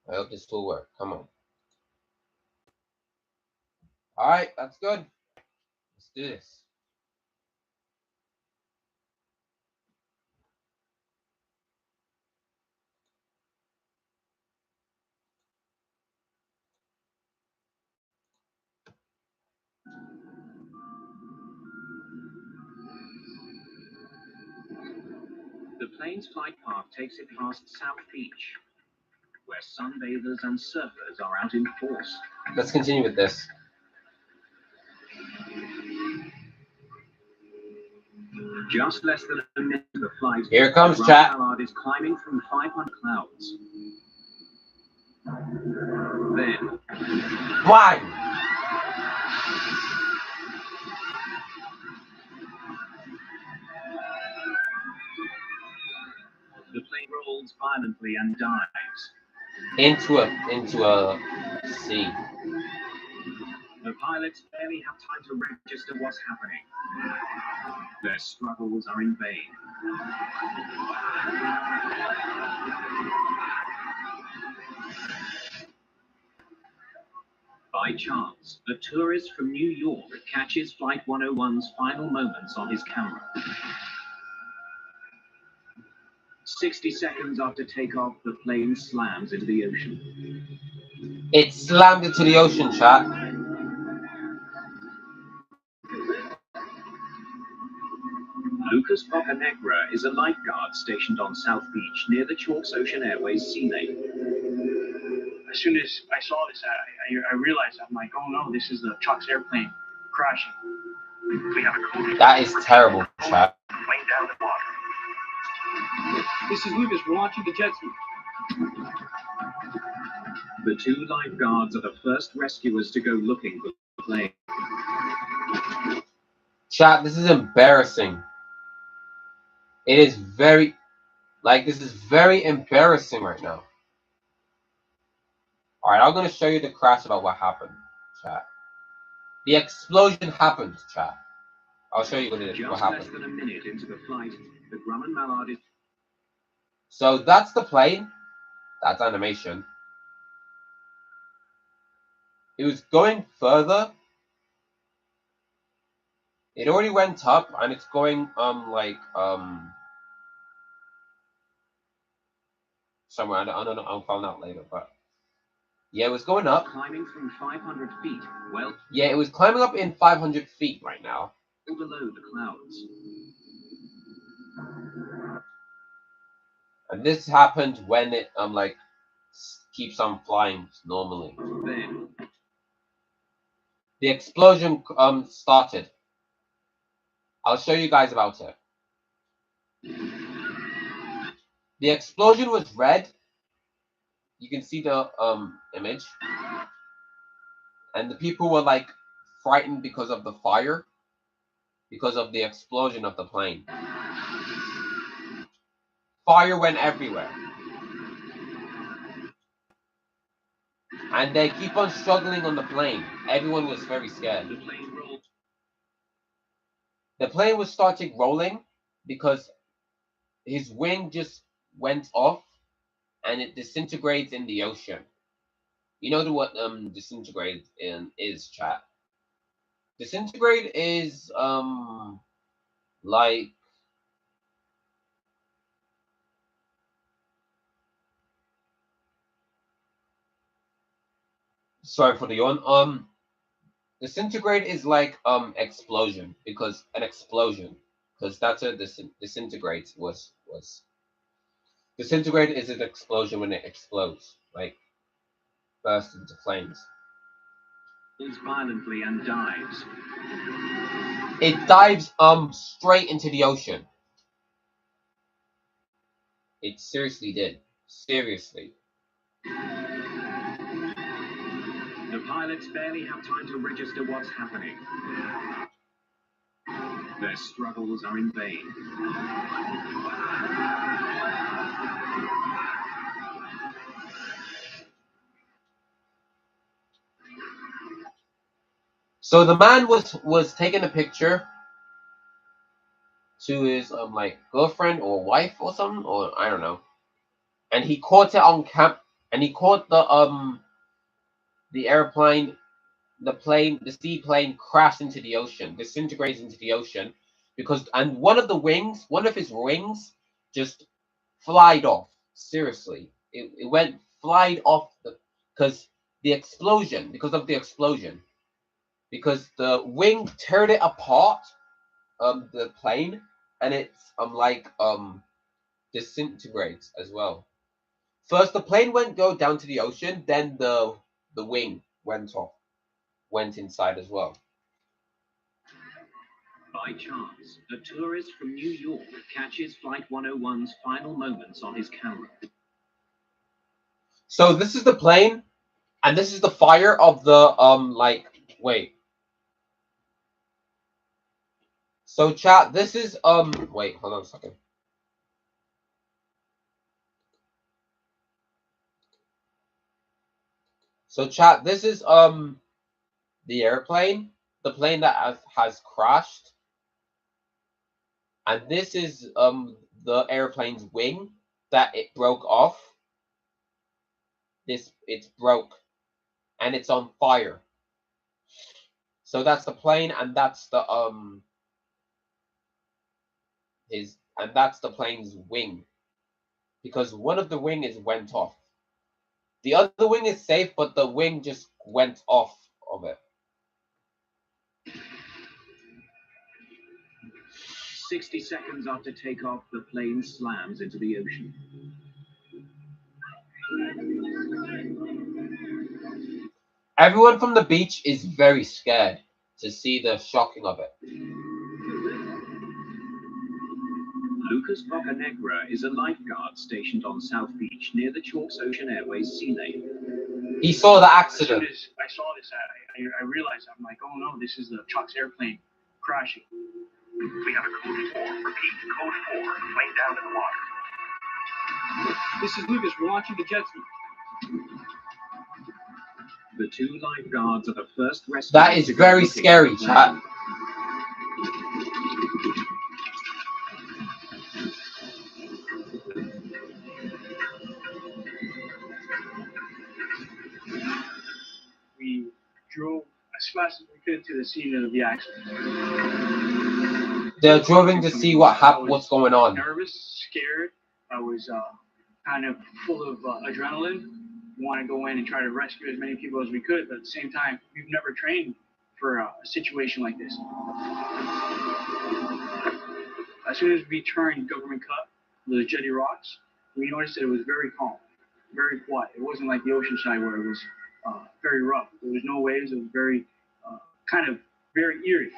I hope this will work. Come on. Alright, that's good. Let's do this. The plane's flight path takes it past South Beach, where sunbathers and surfers are out in force. Let's continue with this. Just less than a minute of the flight, Here it comes, the chat. Mallard is climbing from 500 clouds. Then, Why? the plane rolls violently and dives. Into a sea. The pilots barely have time to register what's happening. Their struggles are in vain. By chance, a tourist from New York catches Flight 101's final moments on his camera. 60 seconds after takeoff, the plane slams into the ocean. It slammed into the ocean, chat. Lucas Bocanegra is a lifeguard stationed on South Beach near the Chalks Ocean Airways sea lane. As soon as I saw this, I realized, I'm like, oh no, this is the Chalks airplane crashing. We have a code. That is terrible, chat. Plane down the water. This is Lucas. We're launching the jet ski. The two lifeguards are the first rescuers to go looking for the plane. Chat, this is embarrassing. It is very, this is very embarrassing right now. Alright, I'm going to show you the crash about what happened, chat. The explosion happened, chat. I'll show you what it is. Just what happened. less than a minute into the flight, the Grumman Mallard is... So that's the plane. That's animation. It was going further. It already went up, and it's going, somewhere. I don't know. I'll find out later, but yeah, it was going up. Climbing from 500 feet, well... Yeah, it was climbing up in 500 feet right now. Below the clouds. And this happened when it, keeps on flying normally. Then... The explosion, started. I'll show you guys about it. The explosion was red. You can see the, image. And the people were, frightened because of the fire. Because of the explosion of the plane. Fire went everywhere. And they keep on struggling on the plane. Everyone was very scared. The plane rolled. The plane was starting rolling because his wing just went off and it disintegrates in the ocean. You know what disintegrate is, chat? Disintegrate is sorry for the yawn. Disintegrate is explosion because an explosion because that's a disintegrate was disintegrate is an explosion when it explodes bursts into flames. Violently and dives. It dives straight into the ocean. It seriously did. Seriously. The pilots barely have time to register what's happening. Their struggles are in vain. So the man was taking a picture to his girlfriend or wife or something, or I don't know. And he caught it on and he caught the airplane, the seaplane crashed into the ocean, disintegrates into the ocean, and one of his wings, just flied off. Seriously, it went flied off because because of the explosion, because the wing teared it apart, the plane, and it's disintegrates as well. First, the plane went go down to the ocean, then the wing went inside as well. By chance, a tourist from New York catches Flight 101's final moments on his camera. So this is the plane, and this is the fire of the wait. So chat, this is wait, hold on a second. So chat, this is the airplane, the plane that has crashed, and this is the airplane's wing that it broke off. It's broke, and it's on fire. So that's the plane, and that's the plane's wing, because one of the wing is went off. The other wing is safe, but the wing just went off of it. 60 seconds after takeoff, the plane slams into the ocean. Everyone from the beach is very scared to see the shocking of it. Lucas Bocanegra is a lifeguard stationed on South Beach near the Chalks Ocean Airways sea lane. He saw the As soon accident. as I saw this, I realized, I'm like, oh no, this is the Chuck's airplane crashing. We have a code 4. Repeat, code 4. Plane down in the water. This is Lucas. We're launching the jet ski. The two lifeguards are the first rescuers. That is very scary, chat. We drove as fast as we could to the scene of the accident. They're driving to see what's going on. Nervous, scared. I was kind of full of adrenaline. Want to go in and try to rescue as many people as we could, but at the same time, we've never trained for a situation like this. As soon as we turned Government Cut, the Jetty Rocks, we noticed that it was very calm, very quiet. It wasn't like the ocean side where it was very rough. There was no waves. It was very kind of very eerie.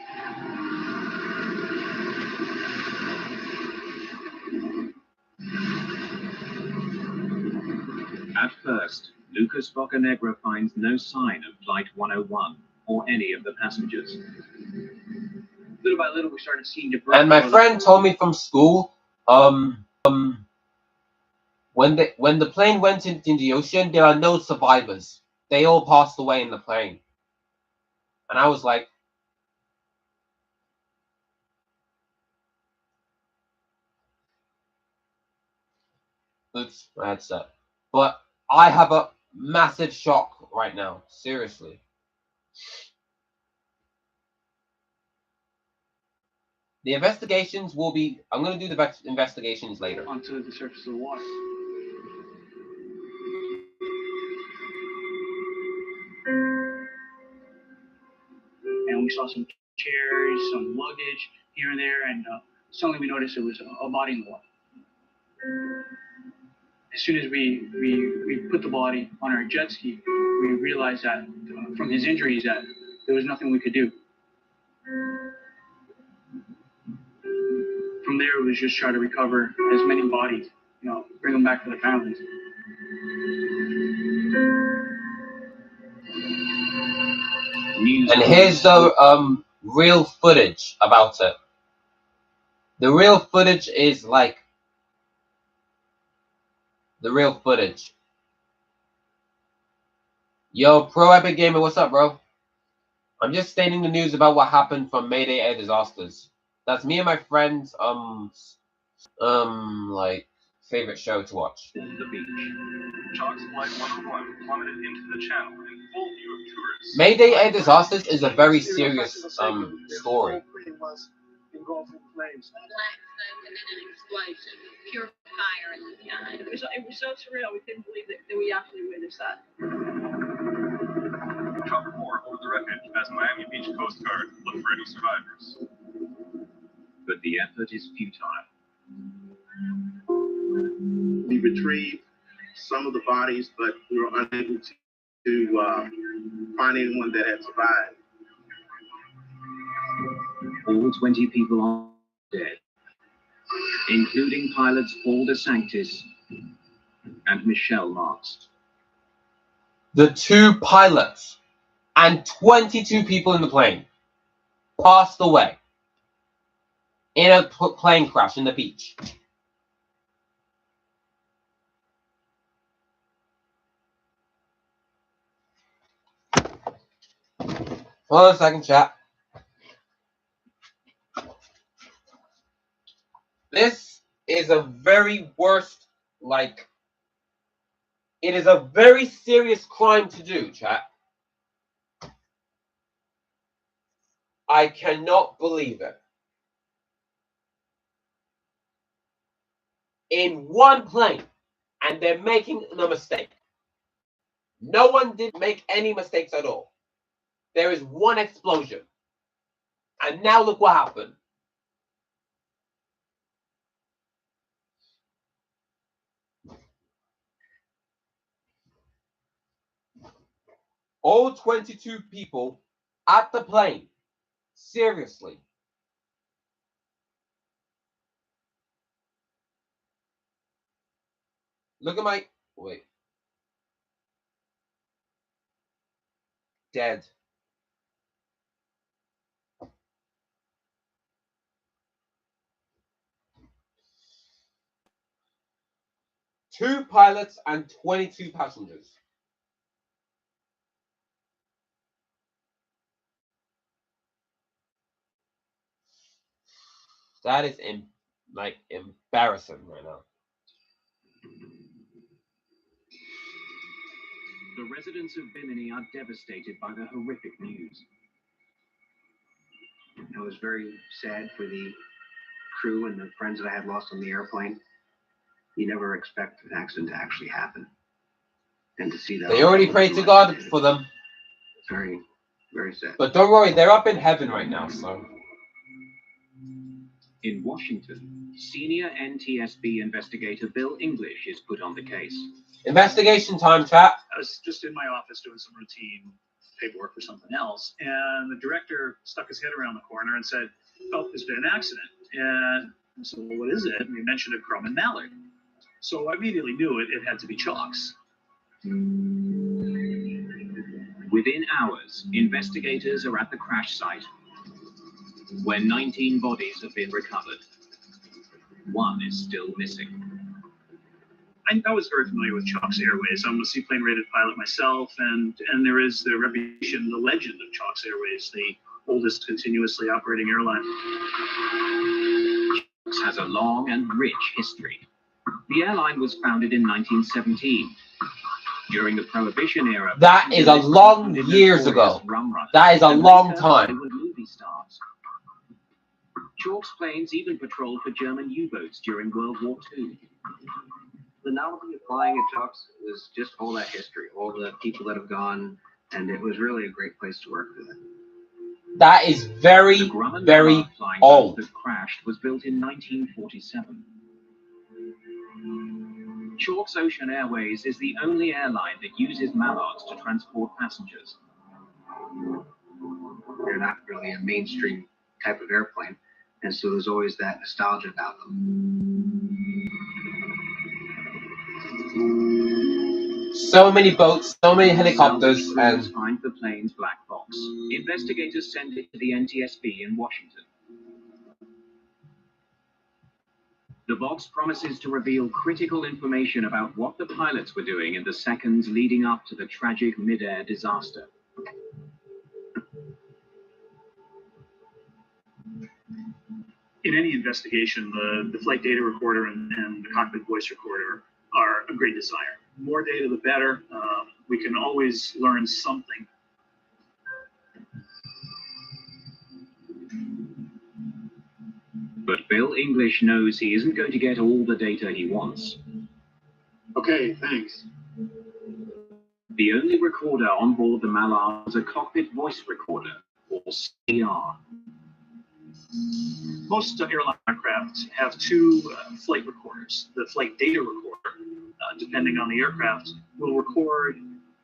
At first, Lucas Bocanegra finds no sign of Flight 101 or any of the passengers. Little by little, we started seeing debris. And my friend told me from school, when the plane went into the ocean, there are no survivors. They all passed away in the plane. And I was like, oops, my headset. But I have a massive shock right now. Seriously. The investigations will be... I'm going to do the investigations later. Onto the surface of the water. And we saw some chairs, some luggage here and there, and suddenly we noticed there was a body in the water. As soon as we put the body on our jet ski, we realized that from his injuries that there was nothing we could do. From there, it was just try to recover as many bodies, bring them back to the families. And here's the real footage about it. The real footage is like the real footage. Yo, Pro Epic Gamer, what's up, bro? I'm just stating the news about what happened from Mayday Air Disasters. That's me and my friends, like favorite show to watch. The beach. Chalk's Flight 101 plummeted into the channel in full view of tourists. Mayday Air Disasters is a very serious story. The whole plane was engulfed in flames. Black smoke and then an explosion, pure fire in the sky. It was so surreal. We couldn't believe that we actually witnessed that. Chalk 4 ordered the wreckage as Miami Beach Coast Guard looked for any survivors. But the effort is futile. We retrieved some of the bodies, but we were unable to find anyone that had survived. All 20 people are dead, including pilots Paul DeSanctis and Michelle Marks. The 2 pilots and 22 people in the plane passed away in a plane crash in the beach. Hold on a second, chat. This is a very worst, it is a very serious crime to do, chat. I cannot believe it. In one plane, and they're making a mistake. No one did make any mistakes at all. There is one explosion. And now look what happened. All 22 people at the plane. Seriously. Look at my... Wait. Dead. Two pilots and 22 passengers. That is embarrassing right now. The residents of Bimini are devastated by the horrific news. It was very sad for the crew and the friends that I had lost on the airplane. You never expect an accident to actually happen. And to see that. They already prayed to God for them. Very, very sad. But don't worry, they're up in heaven right now, so. In Washington, senior NTSB investigator Bill English is put on the case. Investigation time, chat. I was just in my office doing some routine paperwork for something else, and the director stuck his head around the corner and said, "Oh, there's been an accident." And I said, "Well, what is it?" And he mentioned a Grumman Mallard. So I immediately knew it had to be Chalk's. Within hours, investigators are at the crash site, where 19 bodies have been recovered. One is still missing. I was very familiar with Chalk's Airways. I'm a seaplane-rated pilot myself, and there is the reputation, the legend of Chalk's Airways, the oldest continuously operating airline. Chalk's has a long and rich history. The airline was founded in 1917. During the Prohibition era, That is a long years ago. That is a long time. Movie stars. Chalk's planes even patrolled for German U-boats during World War II. The novelty of flying at Chalk's was just all that history, all the people that have gone, and it was really a great place to work for them. That is very, very old. That crashed was built in 1947. Chalk's Ocean Airways is the only airline that uses mallards to transport passengers. They're not really a mainstream type of airplane, and so there's always that nostalgia about them. So many boats, so many helicopters, and find the plane's black box. Investigators send it to the NTSB in Washington. The box promises to reveal critical information about what the pilots were doing in the seconds leading up to the tragic mid-air disaster. in any investigation, the flight data recorder and the cockpit voice recorder are a great desire. More data, the better. We can always learn something. But Bill English knows he isn't going to get all the data he wants. Okay, thanks. The only recorder on board the Mallard is a cockpit voice recorder, or CR. Most airline aircraft have two flight recorders. The flight data recorder, depending on the aircraft, will record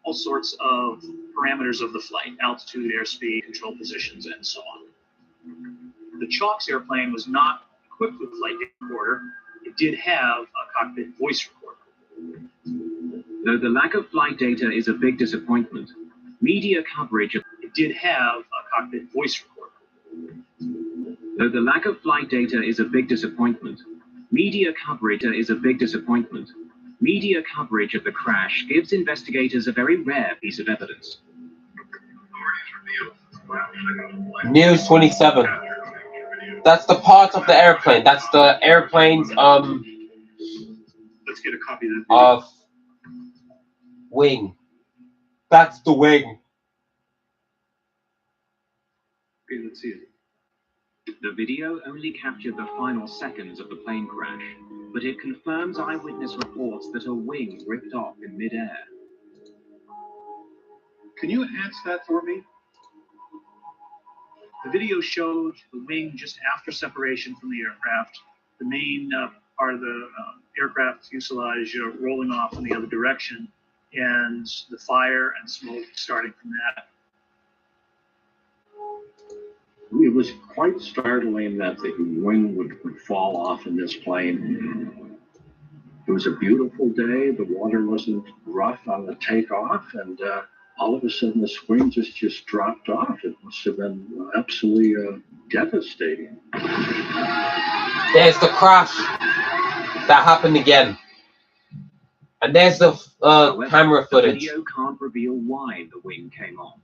all sorts of parameters of the flight, altitude, airspeed, control positions, and so on. The Chalk's airplane was not equipped with flight data recorder. It did have a cockpit voice recorder. Though the lack of flight data is a big disappointment, media coverage of It did have a cockpit voice recorder. Though the lack of flight data is a big disappointment, media coverage is a big disappointment. Media coverage of the crash gives investigators a very rare piece of evidence. News 27. That's the part of the airplane. That's the airplane's Let's get a copy of that. of wing. That's the wing. Okay, let's see it. The video only captured the final seconds of the plane crash, but it confirms eyewitness reports that a wing ripped off in midair. Can you enhance that for me? The video showed the wing just after separation from the aircraft, the main part of the aircraft fuselage rolling off in the other direction, and the fire and smoke starting from that. It was quite startling that the wing would fall off in this plane. It was a beautiful day. The water wasn't rough on the takeoff, and all of a sudden the wing just dropped off. It must have been absolutely devastating. There's the crash that happened again. And there's the However, camera footage. The video can't reveal why the wing came off.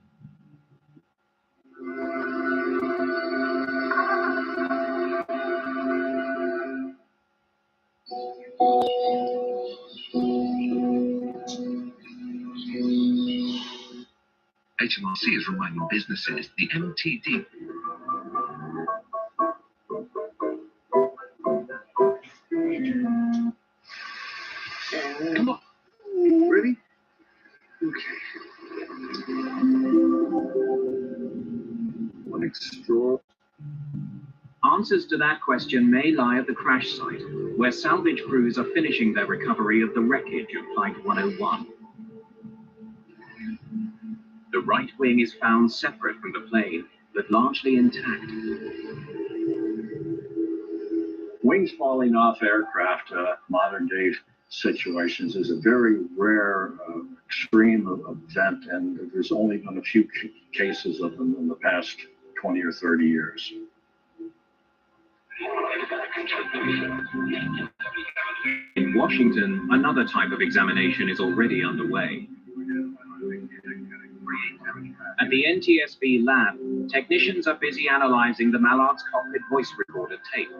HMRC is reminding businesses the MTD. Come on. Ready? Okay. One extra. Answers to that question may lie at the crash site, where salvage crews are finishing their recovery of the wreckage of Flight 101. The right wing is found separate from the plane, but largely intact. Wings falling off aircraft, modern day situations, is a very rare extreme event, and there's only been a few cases of them in the past 20 or 30 years. In Washington, another type of examination is already underway. At the NTSB lab, technicians are busy analyzing the Mallard's cockpit voice recorder tape.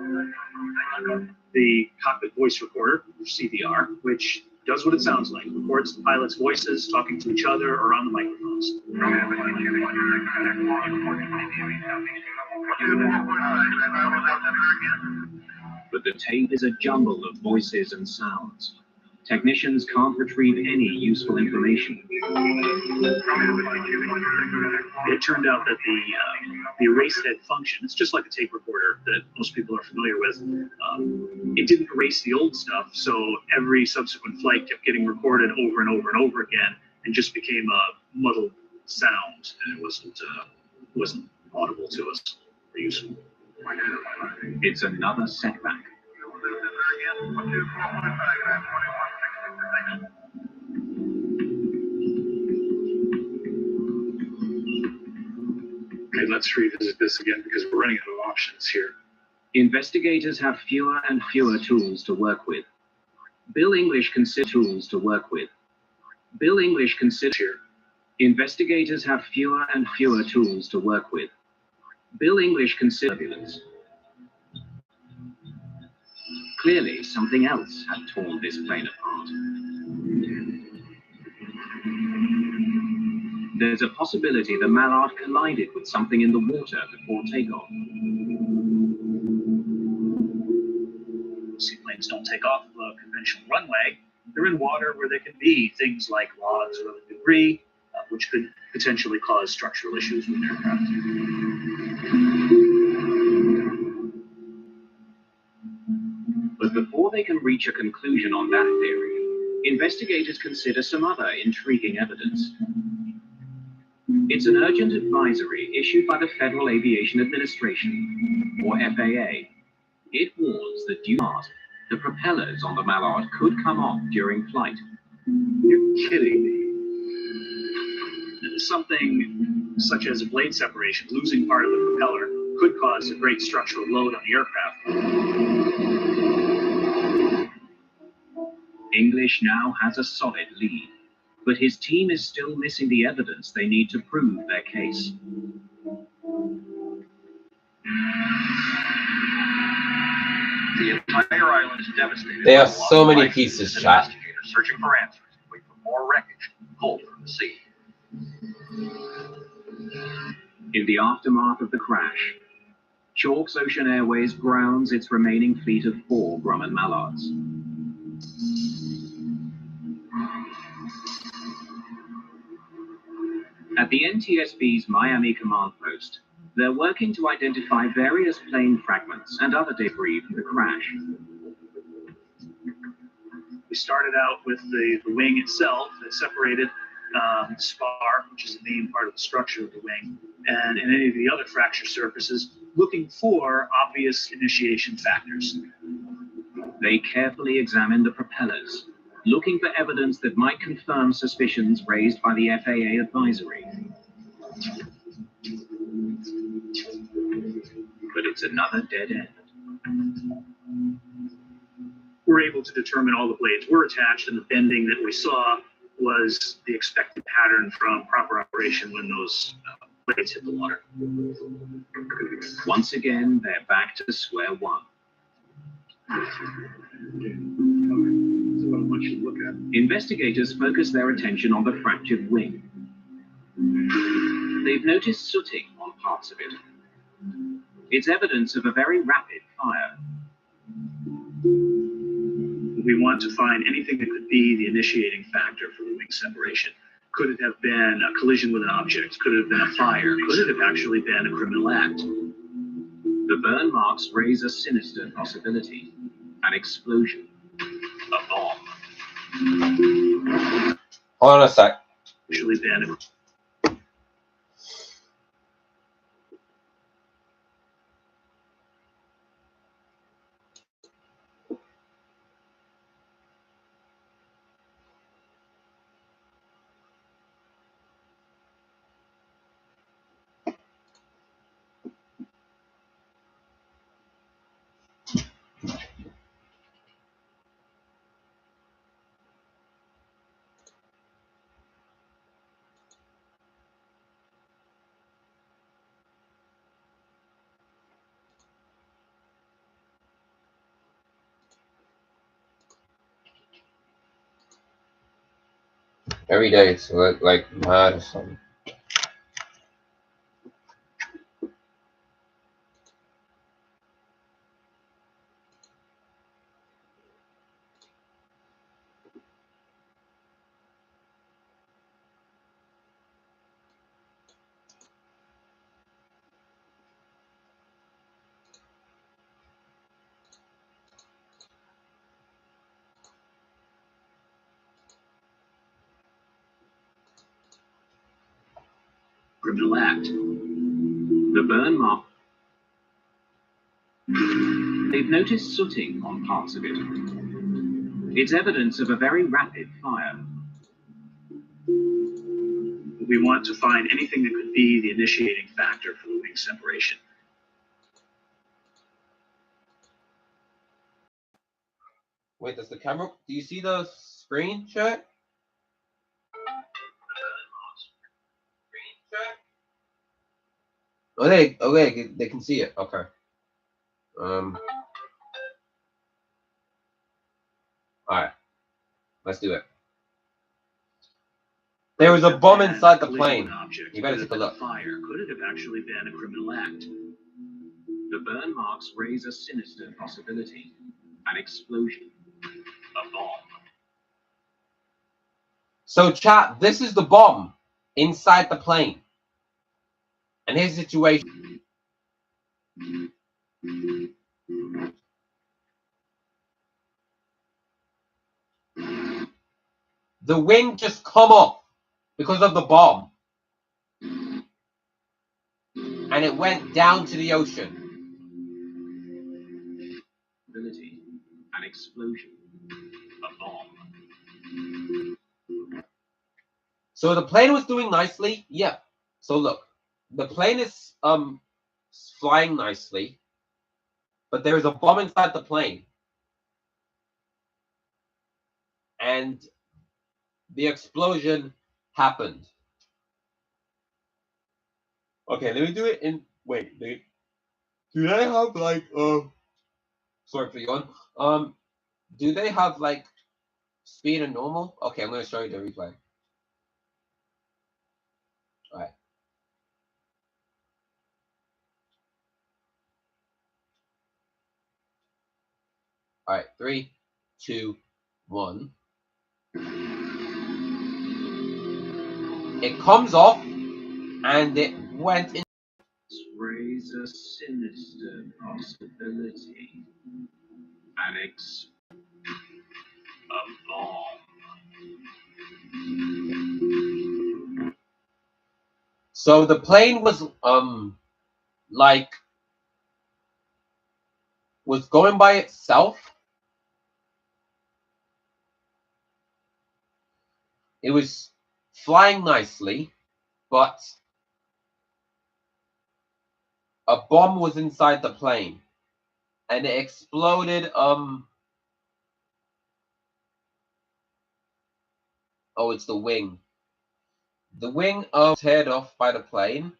The cockpit voice recorder, or CVR, which does what it sounds like, records the pilots' voices talking to each other or on the microphones. But the tape is a jumble of voices and sounds. Technicians can't retrieve any useful information. It turned out that the erase head function, it's just like a tape recorder that most people are familiar with. It didn't erase the old stuff, so every subsequent flight kept getting recorded over and over and over again, and just became a muddled sound, and it wasn't audible to us or useful. It's another setback. Okay, let's revisit this again because we're running out of options here. Investigators have fewer and fewer tools to work with. Bill English considers tools to work with. Bill English considers here. Investigators have fewer and fewer tools to work with. Bill English considers. Clearly, something else had torn this plane apart. There's a possibility the Mallard collided with something in the water before takeoff. Seaplanes don't take off of a conventional runway. They're in water where there can be things like logs or other debris, which could potentially cause structural issues with an aircraft. But before they can reach a conclusion on that theory, investigators consider some other intriguing evidence. It's an urgent advisory issued by the Federal Aviation Administration, or FAA. It warns that due to the propellers on the Mallard could come off during flight. You're kidding me. Something such as a blade separation, losing part of the propeller, could cause a great structural load on the aircraft. English now has a solid lead, but his team is still missing the evidence they need to prove their case. The entire island is devastated. There by are the loss so of many life. pieces shot. Investigators searching for answers, wait for more wreckage, pulled from the sea. In the aftermath of the crash, Chalk's Ocean Airways grounds its remaining fleet of 4 Grumman Mallards. At the NTSB's Miami command post, they're working to identify various plane fragments and other debris from the crash. We started out with the wing itself that separated spar, which is the main part of the structure of the wing, and any of the other fracture surfaces, looking for obvious initiation factors. They carefully examine the propellers, looking for evidence that might confirm suspicions raised by the FAA advisory. But it's another dead end. We're able to determine all the blades were attached, and the bending that we saw was the expected pattern from proper operation when those blades hit the water. Once again, they're back to square one. Investigators focus their attention on the fractured wing. They've noticed sooting on parts of it. It's evidence of a very rapid fire. We want to find anything that could be the initiating factor for the wing separation. Could it have been a collision with an object? Could it have been a fire? Could it have actually been a criminal act? The burn marks raise a sinister possibility. An explosion. A bomb. Hold on a sec. Actually been a Every day it's like mad or something. Criminal act. The burn mark. They've noticed sooting on parts of it. It's evidence of a very rapid fire. We want to find anything that could be the initiating factor for the wing separation. Wait, does the camera? Do you see the screen, chat? Oh, they can see it. Okay. All right, let's do it. There was a bomb inside the plane. You better take a look. Fire could it have actually been a criminal act? The burn marks raise a sinister possibility: an explosion, a bomb. So, chat, this is the bomb inside the plane. And here's the situation. The wing just come off because of the bomb. And it went down to the ocean. An explosion, a bomb. So the plane was doing nicely. Yeah. So look, the plane is flying nicely, but there is a bomb inside the plane. And the explosion happened. Okay, let me do it in. Wait, do they have like sorry for you on. Do they have like speed and normal? Okay, I'm gonna show you the replay. Alright. Alright, 3, 2, 1. It comes off and it went in. Raise a sinister possibility. A bomb. So the plane was was going by itself. It was flying nicely, but a bomb was inside the plane and it exploded. Oh, it's the wing. The wing was teared off by the plane.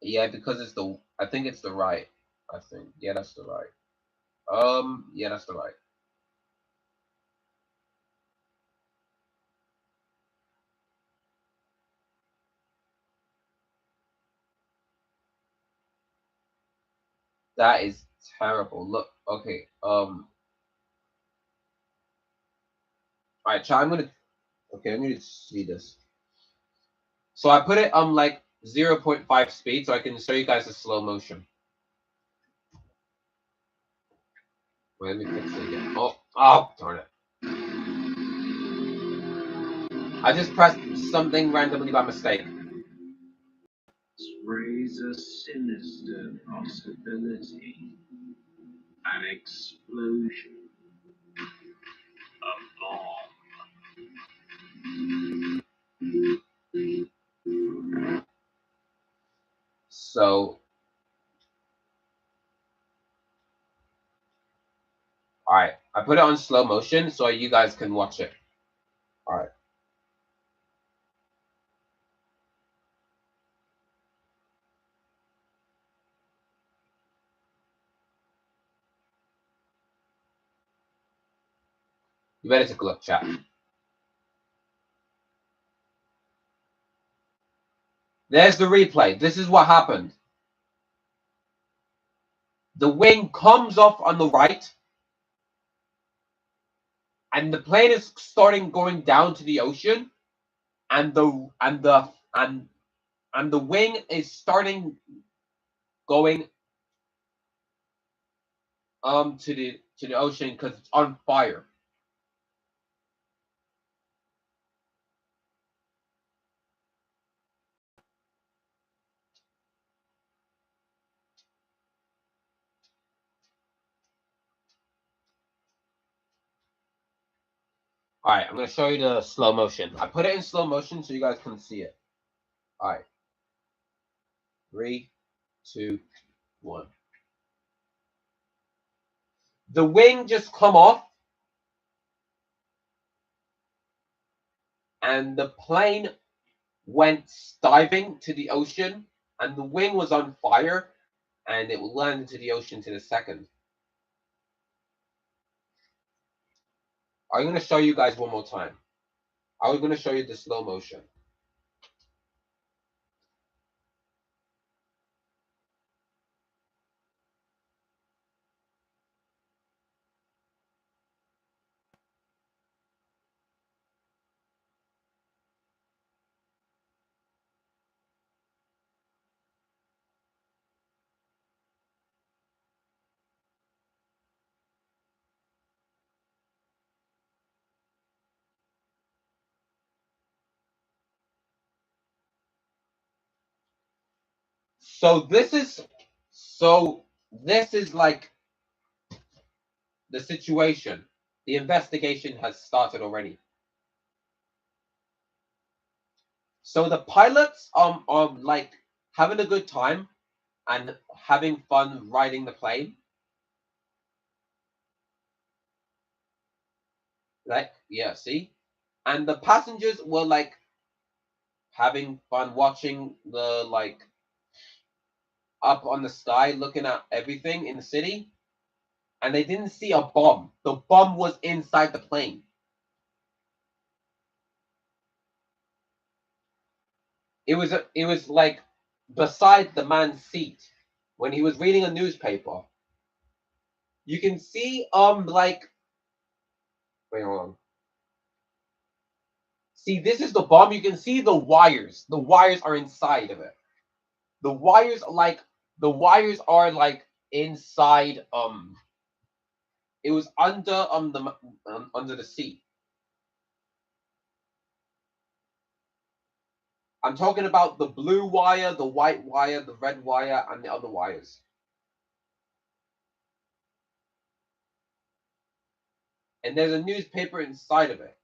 Yeah, because it's the. I think it's the right. I think. Yeah, that's the right. Yeah, that's the right. That is terrible. Look, okay. Alright, I'm gonna. Okay, I'm gonna see this. So I put it on like 0.5 speed so I can show you guys the slow motion. Wait, let me fix it again. Oh, darn it. I just pressed something randomly by mistake. Raise a sinister possibility. An explosion. A bomb. So, alright, I put it on slow motion so you guys can watch it. Alright. You better take a look, chat. There's the replay. This is what happened. The wing comes off on the right, and the plane is starting going down to the ocean, and the wing is starting going to the ocean because it's on fire. All right, I'm gonna show you the slow motion. I put it in slow motion so you guys can see it. All right, 3, 2, 1. The wing just come off, and the plane went diving to the ocean, and the wing was on fire, and it landed into the ocean to the second. I'm going to show you guys one more time. I was going to show you the slow motion. So this is like the situation. The investigation has started already. So the pilots are like having a good time and having fun riding the plane. Like, yeah, see? And the passengers were like having fun watching the like up on the sky looking at everything in the city, and they didn't see a bomb. The bomb was inside the plane. It was like beside the man's seat when he was reading a newspaper. You can see like wait, hold on. See, this is the bomb. You can see the wires. The wires are inside of it. The wires are like inside it was under the seat. I'm talking about the blue wire, the white wire, the red wire, and the other wires. And there's a newspaper inside of it.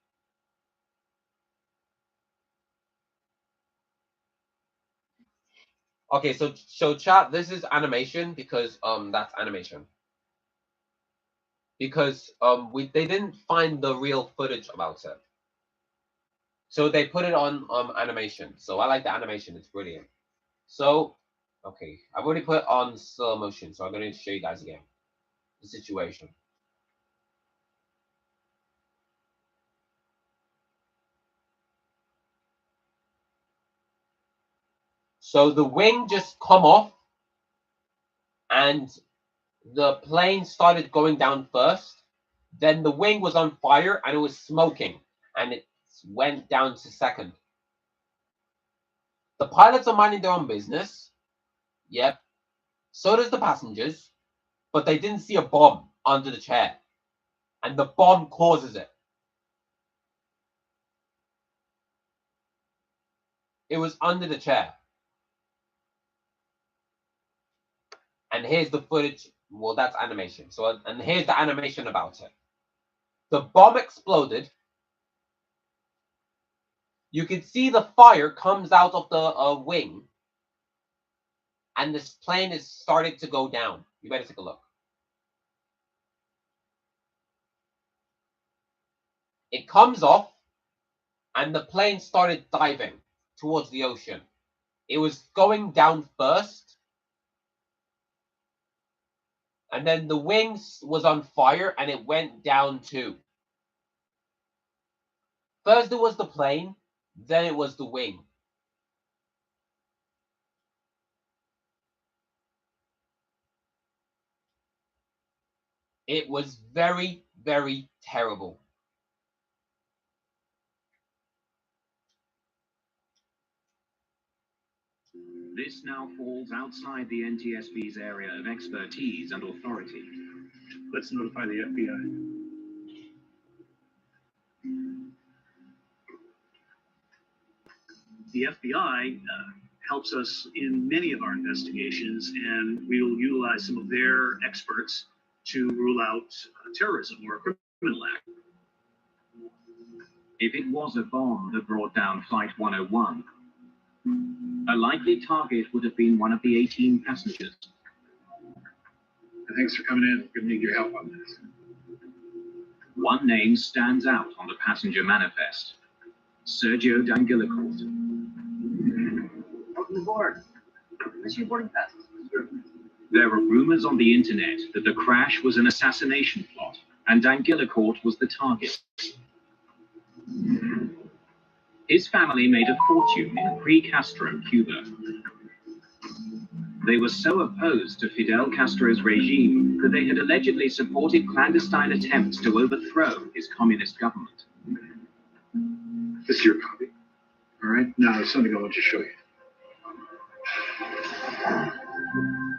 Okay, so chat, this is animation because that's animation. Because they didn't find the real footage about it. So they put it on animation. So I like the animation, it's brilliant. So okay, I've already put on slow motion, so I'm going to show you guys again the situation. So the wing just come off, and the plane started going down first. Then the wing was on fire and it was smoking, and it went down to second. The pilots are minding their own business. Yep. So does the passengers, but they didn't see a bomb under the chair, and the bomb causes it. It was under the chair. And here's the footage. Well, that's animation. So, and here's the animation about it. The bomb exploded. You can see the fire comes out of the wing, and this plane is starting to go down. You better take a look. It comes off, and the plane started diving towards the ocean. It was going down first, and then the wings was on fire, and it went down too. First it was the plane, then it was the wing. It was very, very terrible. This now falls outside the NTSB's area of expertise and authority. Let's notify the FBI. The FBI helps us in many of our investigations, and we will utilize some of their experts to rule out terrorism or a criminal act. If it was a bomb that brought down Flight 101, a likely target would have been one of the 18 passengers. Thanks for coming in. We're going to need your help on this. One name stands out on the passenger manifest: Sergio Dangilicourt. Welcome aboard. Where's your boarding pass? There are rumors on the internet that the crash was an assassination plot. and Anguillicourt was the target. His family made a fortune in pre-Castro Cuba. They were so opposed to Fidel Castro's regime that they had allegedly supported clandestine attempts to overthrow his communist government. This is your copy. All right, now there's something I want to show you.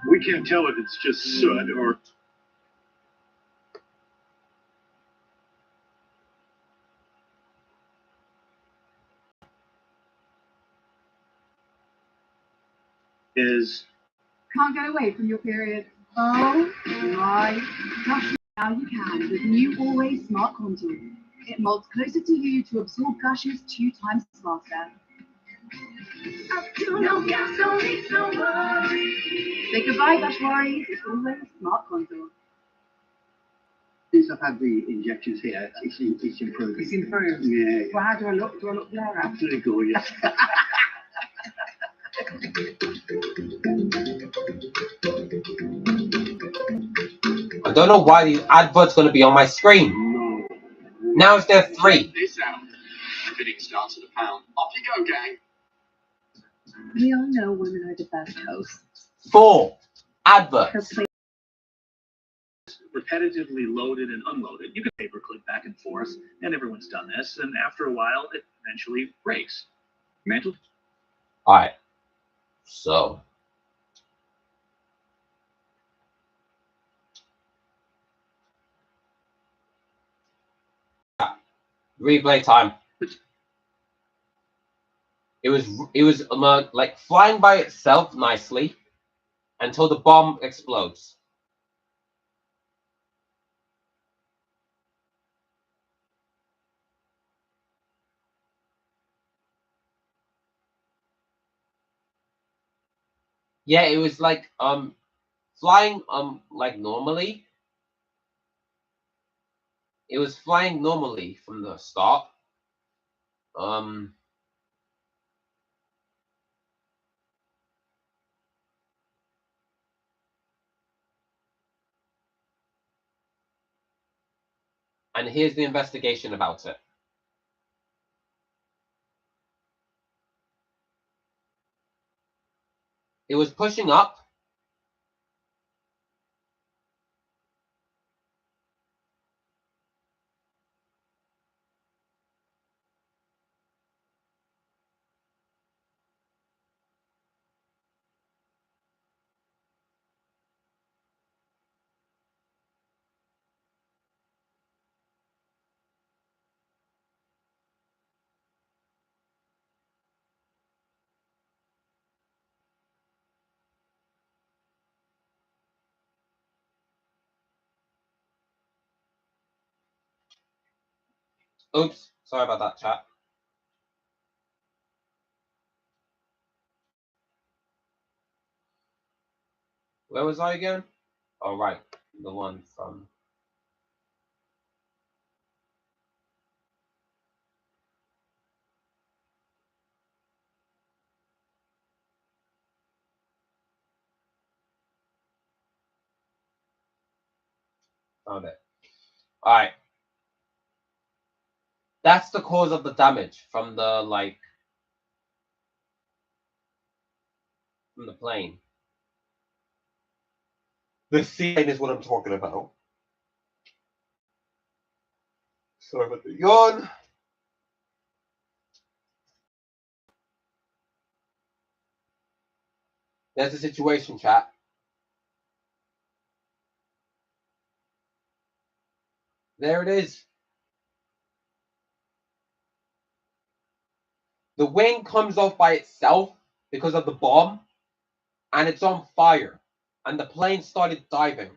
We can't tell if it's just soot or... is... Can't get away from your period. Oh my gosh, now you can with new Always Smart Contour. It molds closer to you to absorb gushes 2 times faster. No gasoline, no worries. Say goodbye, gush worries. It's Always Smart Contour. Since I've had the injections here, it's improved. It's improved? Yeah. Well, how do I look? Do I look there? Absolutely gorgeous. I don't know why the advert's going to be on my screen. No. Now it's there 3. This out. Bidding starts at £1. Off you go, gang. We all know women are the best hosts. 4. Adverts. repetitively loaded and unloaded. You can paperclip back and forth, and everyone's done this, and after a while, it eventually breaks. Mental? Alright. So. Replay time. It was like flying by itself nicely until the bomb explodes. Yeah, it was like flying like normally. It was flying normally from the start. And here's the investigation about it. It was pushing up. Oops, sorry about that, chat. Where was I again? Oh, right. The one from... Found it. Alright. That's the cause of the damage from the, like... from the plane. The seaplane is what I'm talking about. Sorry about the yawn. There's the situation, chat. There it is. The wing comes off by itself because of the bomb, and it's on fire, and the plane started diving.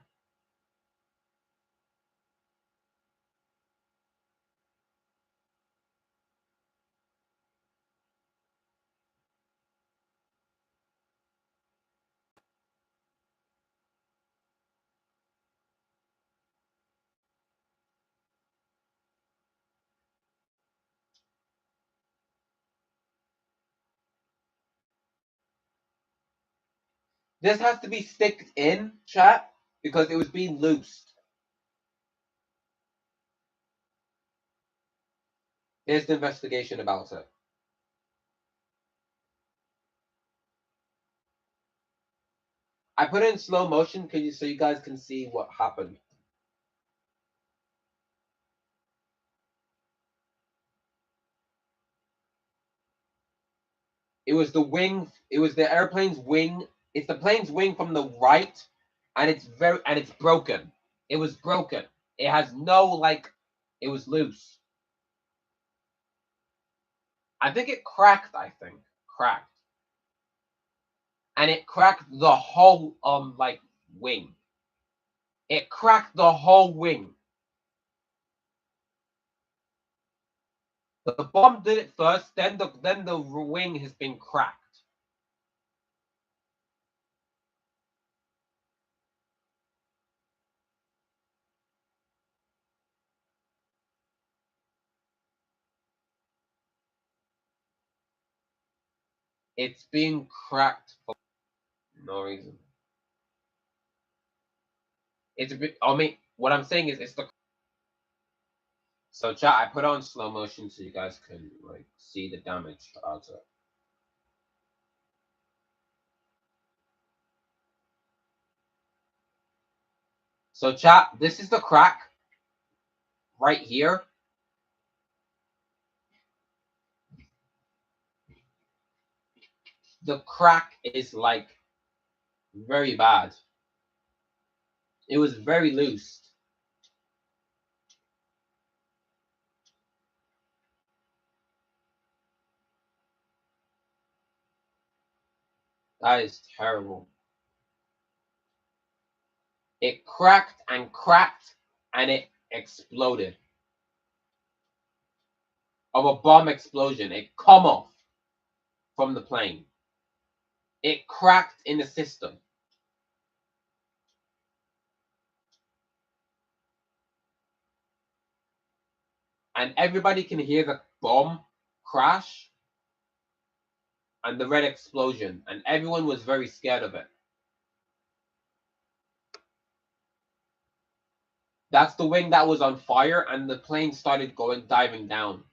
This has to be sticked in, chat, because it was being loosed. Here's the investigation about it. I put it in slow motion so you guys can see what happened. It was the wing. It was the airplane's wing. It's the plane's wing from the right, and it's broken. It was broken. It has no like. It was loose. I think it cracked. I think cracked, and it cracked the whole like wing. It cracked the whole wing. The bomb did it first. Then the wing has been cracked. It's being cracked for no reason. It's a bit. I mean, what I'm saying is it's the. So chat, I put on slow motion so you guys can like see the damage out of it. So chat, this is the crack right here. The crack is like very bad. It was very loose. That is terrible. It cracked and it exploded. Of a bomb explosion. It come off from the plane. It cracked in the system. And everybody can hear the bomb crash and the red explosion. And everyone was very scared of it. That's the wing that was on fire, and the plane started diving down.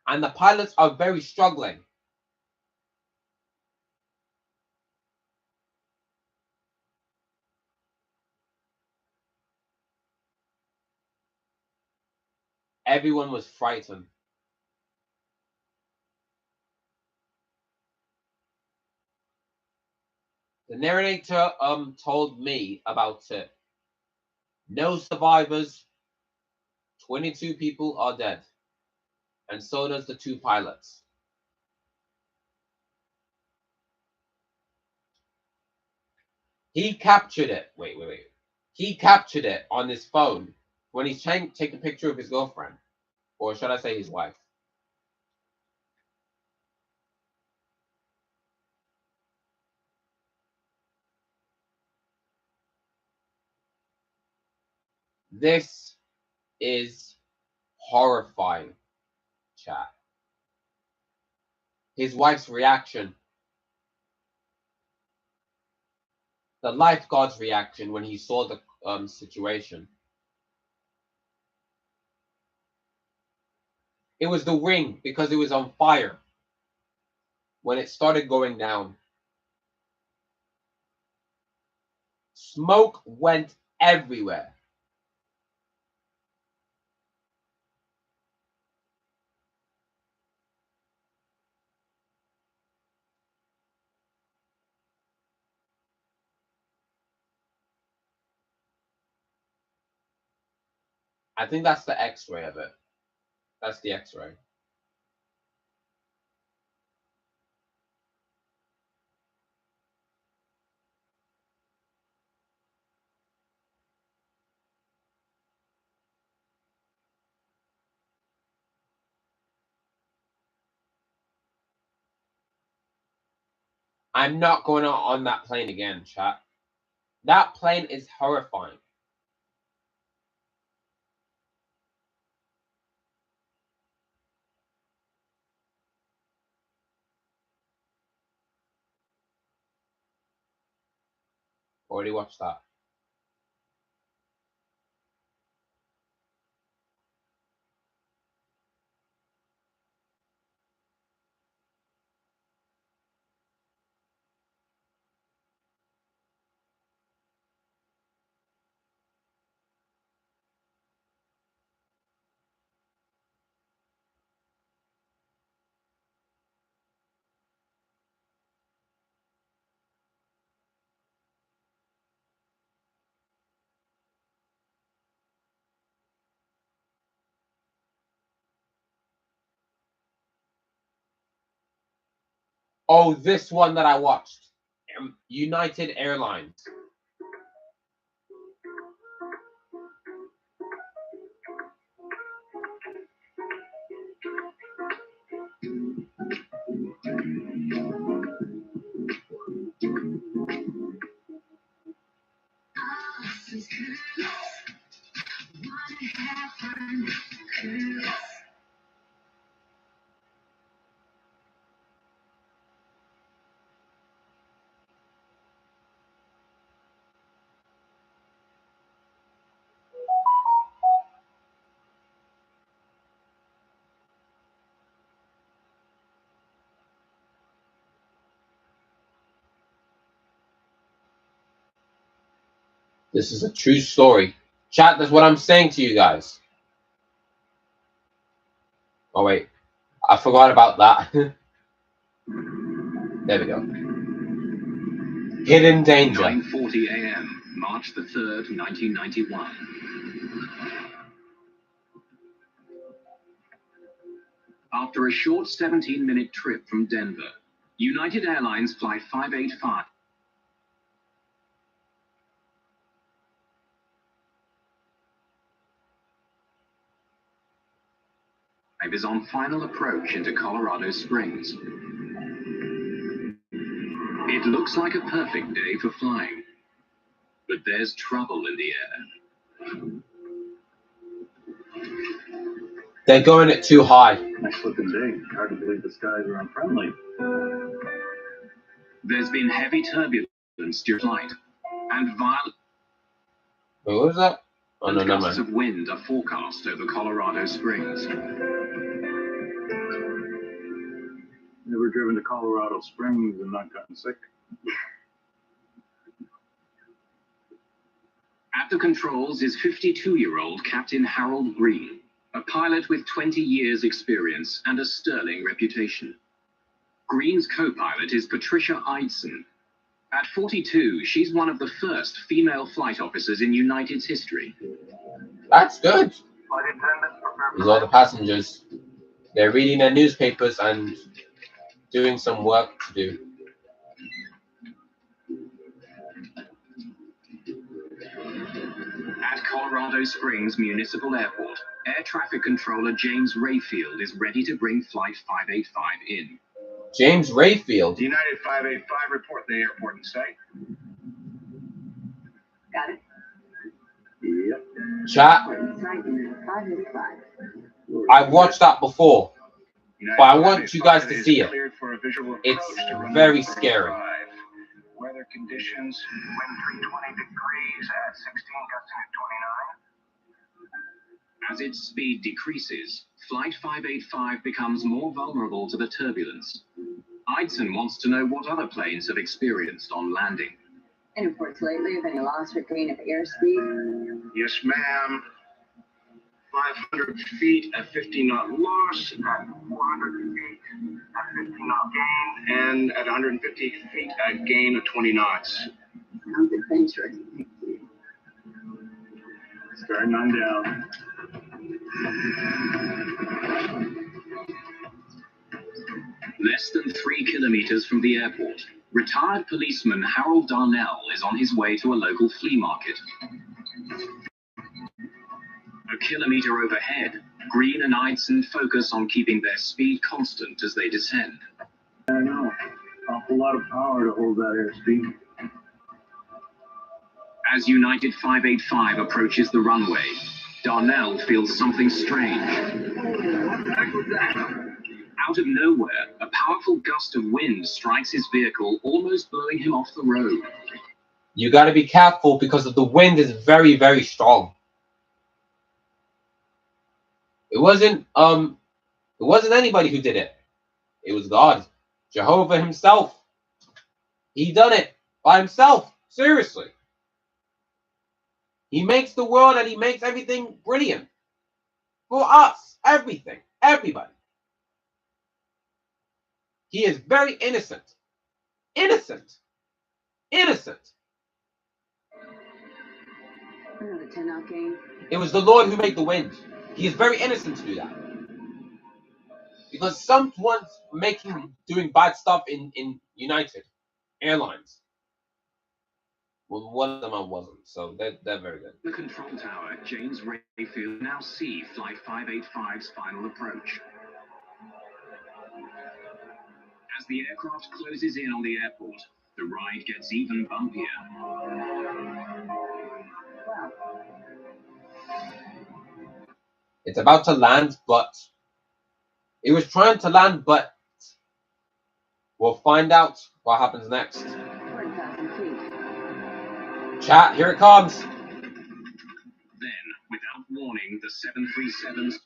And the pilots are very struggling. Everyone was frightened. The narrator told me about it. No survivors. 22 people are dead. And so does the 2 pilots. He captured it. Wait. He captured it on his phone when he's trying to take a picture of his girlfriend. Or should I say his wife? This is horrifying, chat. His wife's reaction. The lifeguard's reaction when he saw the situation. It was the wing because it was on fire when it started going down. Smoke went everywhere. I think that's the X-ray of it. That's the X-ray. I'm not going on that plane again, chat. That plane is horrifying. Already watched that. Oh, this one that I watched. United Airlines. This is a true story. Chat, that's what I'm saying to you guys. Oh, wait. I forgot about that. There we go. Hidden Danger. 9:40 a.m., March the 3rd, 1991. After a short 17-minute trip from Denver, United Airlines Flight 585 is on final approach into Colorado Springs. It looks like a perfect day for flying, but there's trouble in the air. They're going it too high. Nice looking day. Hard to believe the skies are unfriendly. There's been heavy turbulence during flight, and violent What was that? Oh, no, never gusts mind. of wind are forecast over Colorado Springs. Never driven to Colorado Springs and not gotten sick. At the controls is 52-year-old Captain Harold Green, a pilot with 20 years' experience and a sterling reputation. Green's co-pilot is Patricia Eidson. At 42, she's one of the first female flight officers in United's history. That's good. These are the passengers. They're reading their newspapers and doing some work to do. At Colorado Springs Municipal Airport, Air Traffic Controller James Rayfield is ready to bring Flight 585 in. James Rayfield. United 585, report the airport in sight. Got it. Yep. Chat. I've watched that before, but I want you guys to see it. It's very scary. Weather conditions, wind 320 degrees at 16, gusting at 29. As its speed decreases, Flight 585 becomes more vulnerable to the turbulence. Eidson wants to know what other planes have experienced on landing. Any reports lately of any loss or gain of airspeed? Yes, ma'am. 500 feet at 50 knot loss, at 400 feet at 50 knot gain, and at 150 feet at gain of 20 knots. Sounds adventurous. Starting on down. Less than 3 kilometers from the airport, retired policeman Harold Darnell is on his way to a local flea market. A kilometer overhead, Green and Eidson focus on keeping their speed constant as they descend. I know. Awful lot of power to hold that airspeed. As United 585 approaches the runway, Darnell feels something strange. Out of nowhere, a powerful gust of wind strikes his vehicle, almost blowing him off the road. You got to be careful because the wind is very, very strong. It wasn't anybody who did it. It was God, Jehovah himself. He done it by himself. Seriously. He makes the world and he makes everything brilliant. For us, everything, everybody. He is very innocent. Innocent. Innocent. Another 10-knot gain. It was the Lord who made the wind. He is very innocent to do that. Because someone's doing bad stuff in United Airlines. Well, one of them I wasn't, so they're very good. The control tower, James Rayfield, now see Flight 585's final approach. As the aircraft closes in on the airport, the ride gets even bumpier. It's about to land, but it was trying to land, but we'll find out what happens next. Chat, here it comes. Then, without warning, the 737's...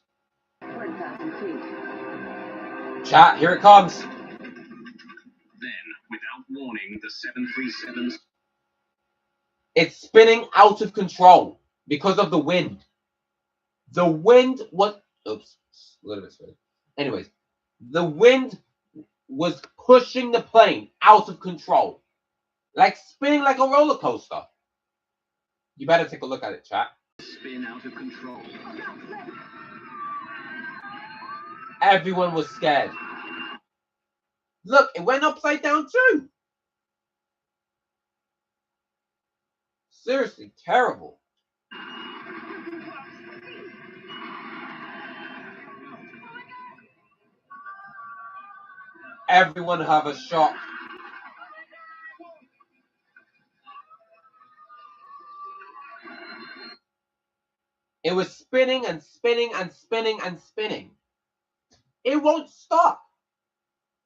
Chat, here it comes. Then, without warning, the 737's... It's spinning out of control because of the wind. The wind was... Oops, a little bit spinning. Anyways, the wind was pushing the plane out of control. Like spinning like a roller coaster. You better take a look at it, chat. Spin out of control. Everyone was scared. Look, it went upside down too. Seriously, terrible. Everyone have a shock. It was spinning and spinning and spinning and spinning. It won't stop.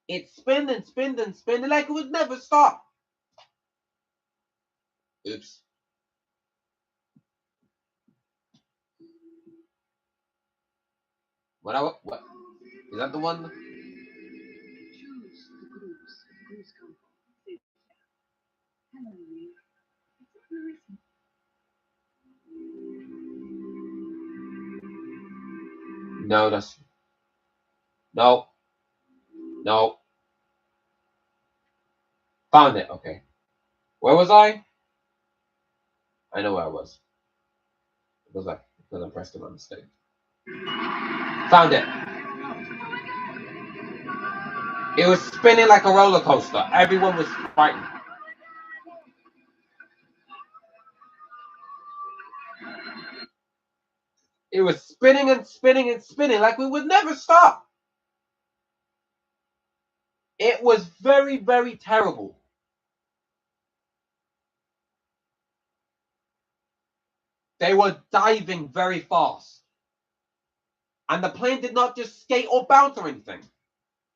It spinned and spinned and spinned like it would never stop. Oops. What is that the one? No, that's no. Found it. Okay. Where was I? I know where I was. Because I pressed it by mistake. Found it. It was spinning like a roller coaster. Everyone was frightened. It was spinning and spinning and spinning like we would never stop. It was very, very terrible. They were diving very fast. And the plane did not just skate or bounce or anything.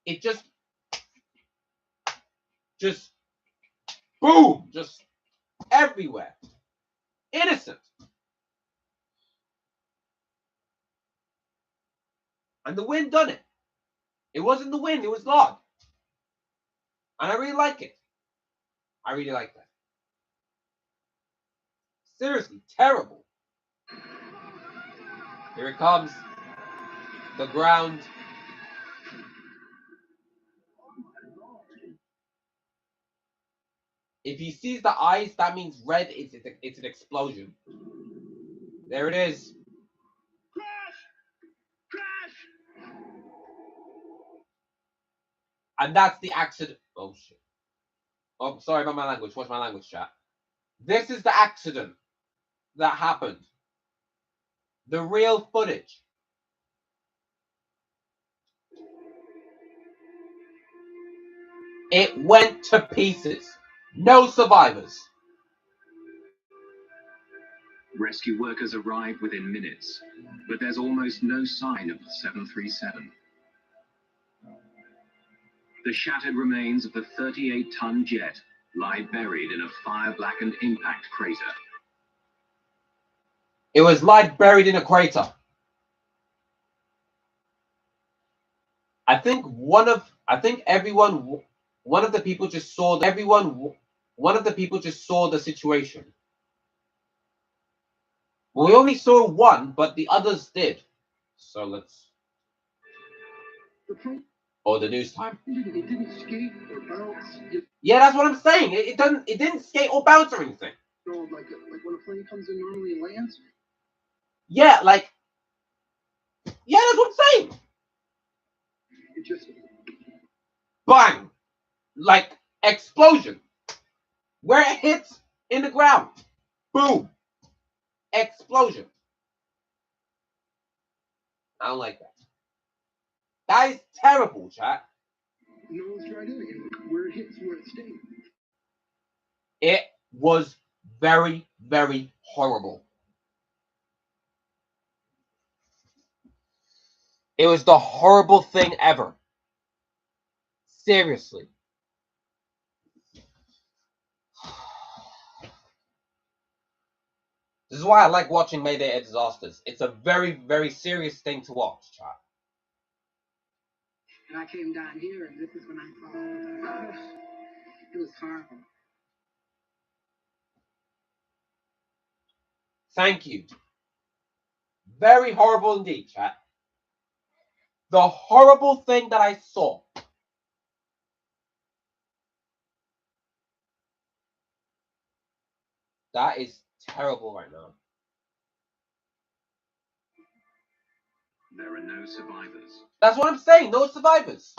It just boom, just everywhere. Innocent. And the wind done it. It wasn't the wind, it was God. And I really like it. I really like that. Seriously, terrible. Here it comes. The ground. If he sees the eyes, that means red. It's an explosion. There it is. Crash! And that's the accident. Oh shit. Oh, sorry about my language. What's my language, chat? This is the accident that happened. The real footage. It went to pieces. No survivors. Rescue workers arrive within minutes, but there's almost no sign of the 737. The shattered remains of the 38-ton jet lie buried in a fire-blackened impact crater. It was like buried in a crater. I think one of the people just saw the situation. Well, we only saw one, but the others did. So let's. Oh, the news time. It didn't skate or bounce. Yeah, that's what I'm saying. It didn't skate or bounce or anything. No, like when a plane comes in normally and lands. Yeah, that's what I'm saying. It just bang, like explosion. Where it hits in the ground, boom, explosion. I don't like that. That is terrible, chat. no one's tried doing it. Where it hits, where it stays. It was very, very horrible. It was the horrible thing ever. Seriously. This is why I like watching Mayday at Disasters. It's a very, very serious thing to watch, chat. And I came down here, and this is when I saw it was horrible. Thank you. Very horrible indeed, chat. The horrible thing that I saw. That is terrible right now. There are no survivors. That's what I'm saying. No survivors.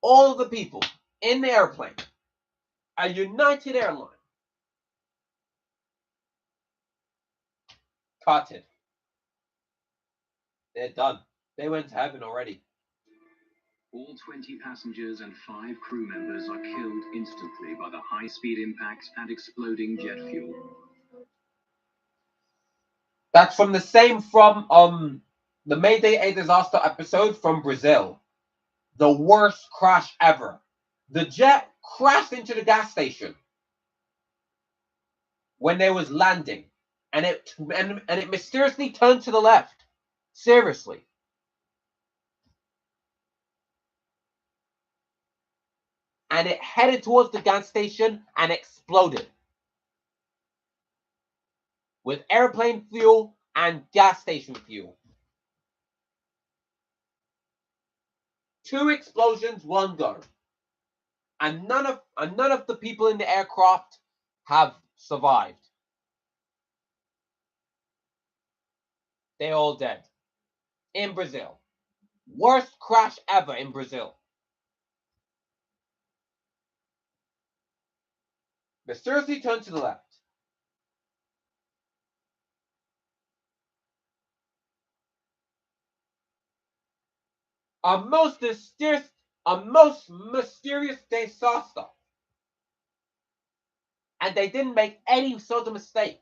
All of the people in the airplane, a United Airline, cut it. They're done. They went to heaven already. All 20 passengers and 5 crew members are killed instantly by the high-speed impact and exploding jet fuel. That's from the the Mayday A Disaster episode from Brazil. The worst crash ever. The jet crashed into the gas station when they was landing, and it mysteriously turned to the left. Seriously. And it headed towards the gas station and exploded. With airplane fuel and gas station fuel. 2 explosions, 1 go. And none of the people in the aircraft have survived. They're all dead. In Brazil. Worst crash ever in Brazil. Mysteriously turned to the left. A most mysterious disaster. And they didn't make any sort of mistake.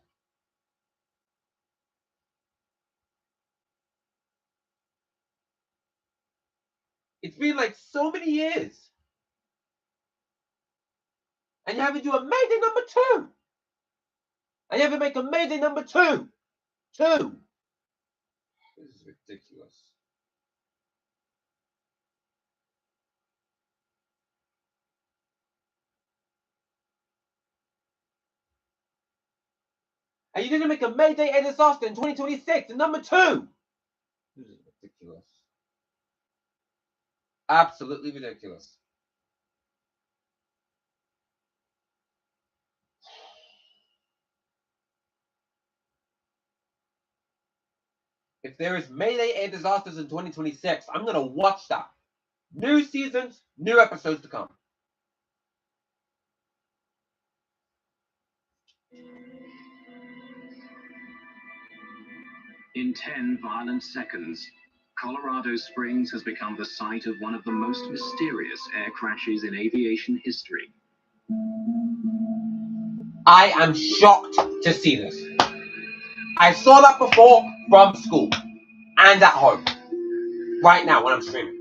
It's been like so many years. And you have to do a Mayday number 2. And you have to make a Mayday number 2. 2. This is ridiculous. And you didn't make a Mayday A Disaster in 2026 and number 2. This is ridiculous. Absolutely ridiculous. If there is Mayday A Disasters in 2026, I'm going to watch that. New seasons, new episodes to come. In 10 violent seconds, Colorado Springs has become the site of one of the most mysterious air crashes in aviation history. I am shocked to see this. I saw that before from school and at home. Right now when I'm streaming.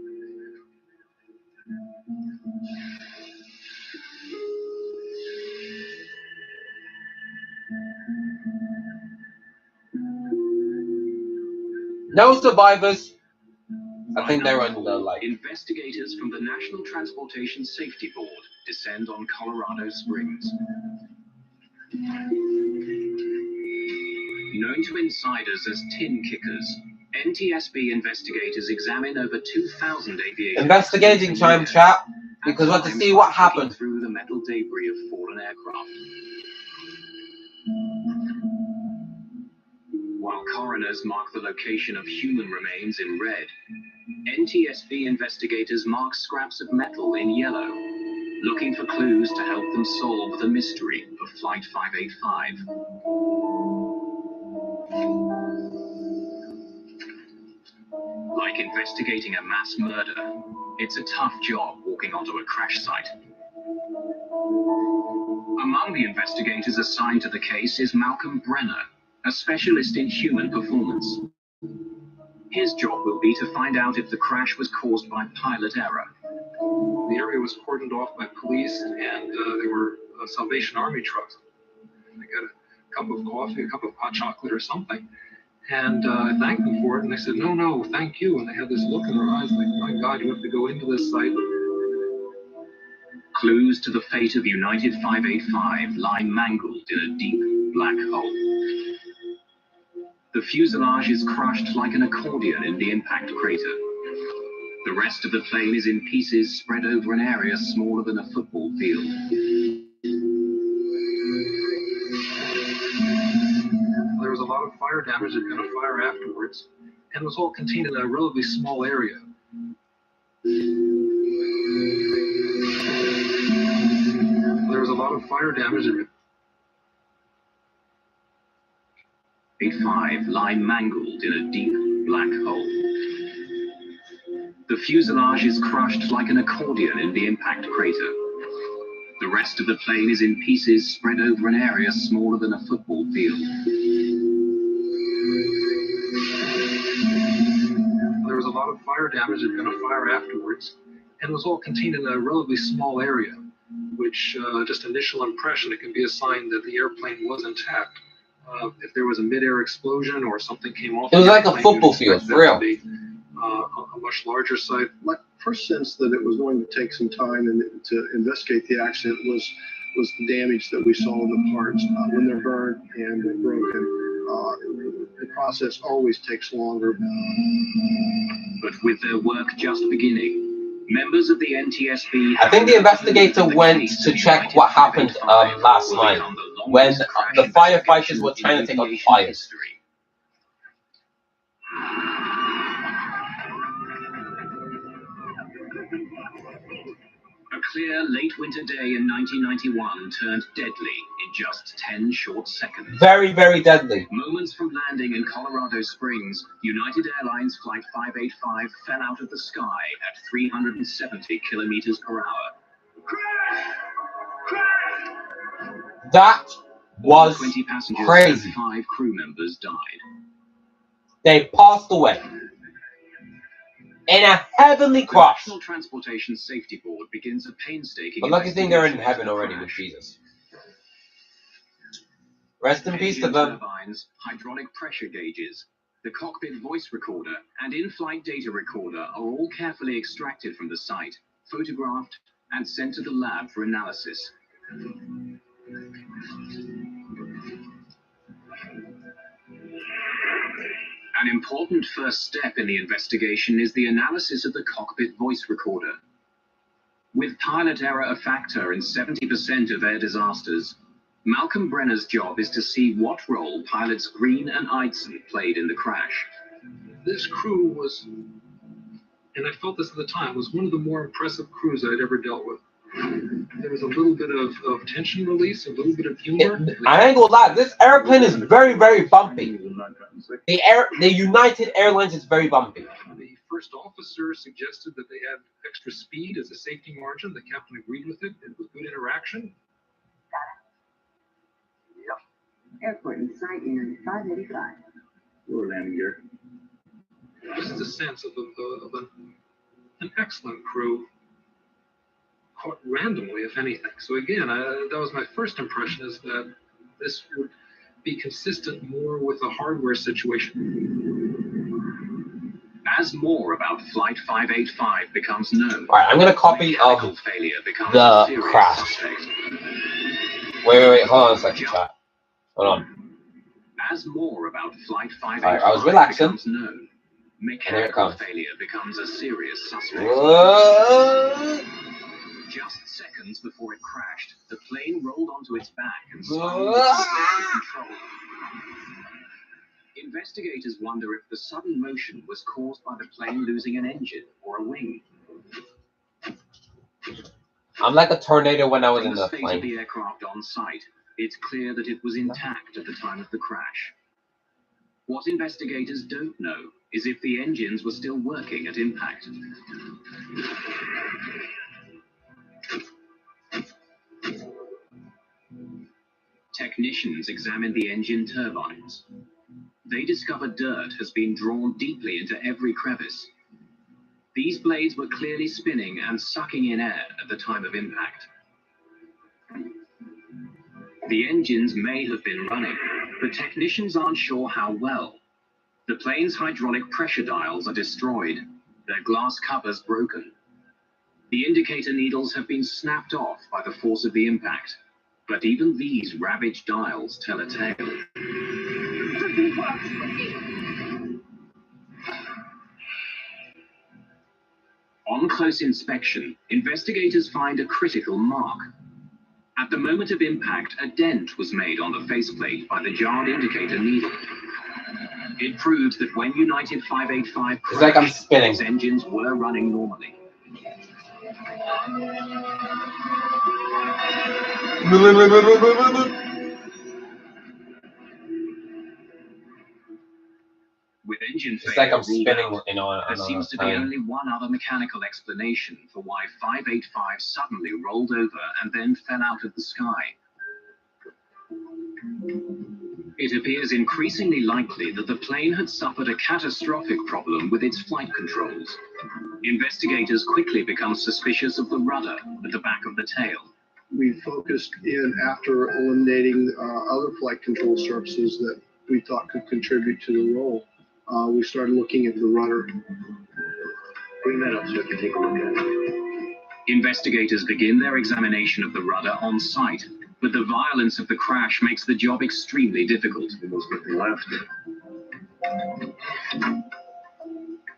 No survivors. I think they're under like. Investigators from the National Transportation Safety Board descend on Colorado Springs. Known to insiders as tin kickers, NTSB investigators examine over 2,000 aviation Investigating time, chat, because we want to see what happened through the metal debris of fallen aircraft. while coroners mark the location of human remains in red. NTSB investigators mark scraps of metal in yellow, looking for clues to help them solve the mystery of Flight 585. Like investigating a mass murder, it's a tough job walking onto a crash site. Among the investigators assigned to the case is Malcolm Brenner, a specialist in human performance. His job will be to find out if the crash was caused by pilot error. The area was cordoned off by police, and there were Salvation Army trucks. I got a cup of coffee, a cup of hot chocolate or something, and I thanked them for it, and they said, no, thank you. And they had this look in their eyes like, my God, you have to go into this site. Clues to the fate of United 585 lie mangled in a deep black hole. The fuselage is crushed like an accordion in the impact crater. The rest of the plane is in pieces spread over an area smaller than a football field. There was a lot of fire damage. There'd been a fire afterwards, and it was all contained in a relatively small area. There was a lot of fire damage. 85 lie mangled in a deep black hole. The fuselage is crushed like an accordion in the impact crater. The rest of the plane is in pieces spread over an area smaller than a football field. There was a lot of fire damage. There'd been a fire afterwards, and it was all contained in a relatively small area, which just initial impression, it can be a sign that the airplane was intact. If there was a mid-air explosion or something came off, it was like a football field, for real. A much larger site. My first sense that it was going to take some time and to investigate the accident was the damage that we saw in the parts when they're burned and they're broken. The process always takes longer. But with their work just beginning, members of the NTSB... I think the investigator went to check what happened last night when the firefighters were trying to take out the fires. A clear late winter day in 1991 turned deadly in just 10 short seconds. Very, very deadly. Moments from landing in Colorado Springs, United Airlines Flight 585 fell out of the sky at 370 kilometers per hour. That was 20 passengers crazy. and 5 crew members died. They passed away in a heavenly crash. The National Transportation Safety Board begins a painstaking... But lucky thing they're in heaven already with Jesus. Rest in peace to them. Turbines, hydraulic pressure gauges, the cockpit voice recorder, and in-flight data recorder are all carefully extracted from the site, photographed, and sent to the lab for analysis. An important first step in the investigation is the analysis of the cockpit voice recorder. With pilot error a factor in 70% of air disasters, Malcolm Brenner's job is to see what role pilots Green and Eidson played in the crash. This crew was, and I felt this at the time, was one of the more impressive crews I'd ever dealt with. There was a little bit of tension release, a little bit of humor. I ain't gonna lie, this airplane is very, very bumpy. The United Airlines is very bumpy. The first officer suggested that they had extra speed as a safety margin. The captain agreed with it. It was good interaction. Yep. Airport in sight in 585. We're landing gear. Just a sense of an excellent crew. Caught randomly, if anything. So again, that was my first impression, is that this would be consistent more with a hardware situation. As more about Flight 585 becomes known, alright, I'm gonna copy of the crash. Wait, hold on a second, chat. Hold on. As more about Flight 585 alright, I was relaxing. becomes known, mechanical failure becomes a serious suspect. Just seconds before it crashed, the plane rolled onto its back and spun into control. Investigators wonder if the sudden motion was caused by the plane losing an engine or a wing. I'm like a tornado when I was From in the the state plane. of the aircraft on site, it's clear that it was intact at the time of the crash. What investigators don't know is if the engines were still working at impact. Technicians examine the engine turbines. They discover dirt has been drawn deeply into every crevice. These blades were clearly spinning and sucking in air at the time of impact. The engines may have been running, but technicians aren't sure how well. The plane's hydraulic pressure dials are destroyed, their glass covers broken. The indicator needles have been snapped off by the force of the impact, but even these ravaged dials tell a tale. On close inspection, investigators find a critical mark. At the moment of impact, a dent was made on the faceplate by the jarred indicator needle. It proves that when United 585 crashed, It's like I'm spinning. its engines were running normally. With engine It's like failure I'm ruled spinning, out, you know, there seems to be only one other mechanical explanation for why 585 suddenly rolled over and then fell out of the sky. It appears increasingly likely that the plane had suffered a catastrophic problem with its flight controls. Investigators quickly become suspicious of the rudder at the back of the tail. We focused in after eliminating other flight control surfaces that we thought could contribute to the roll. We started looking at the rudder. Bring that up so we can take a look at it. Investigators begin their examination of the rudder on site, but the violence of the crash makes the job extremely difficult.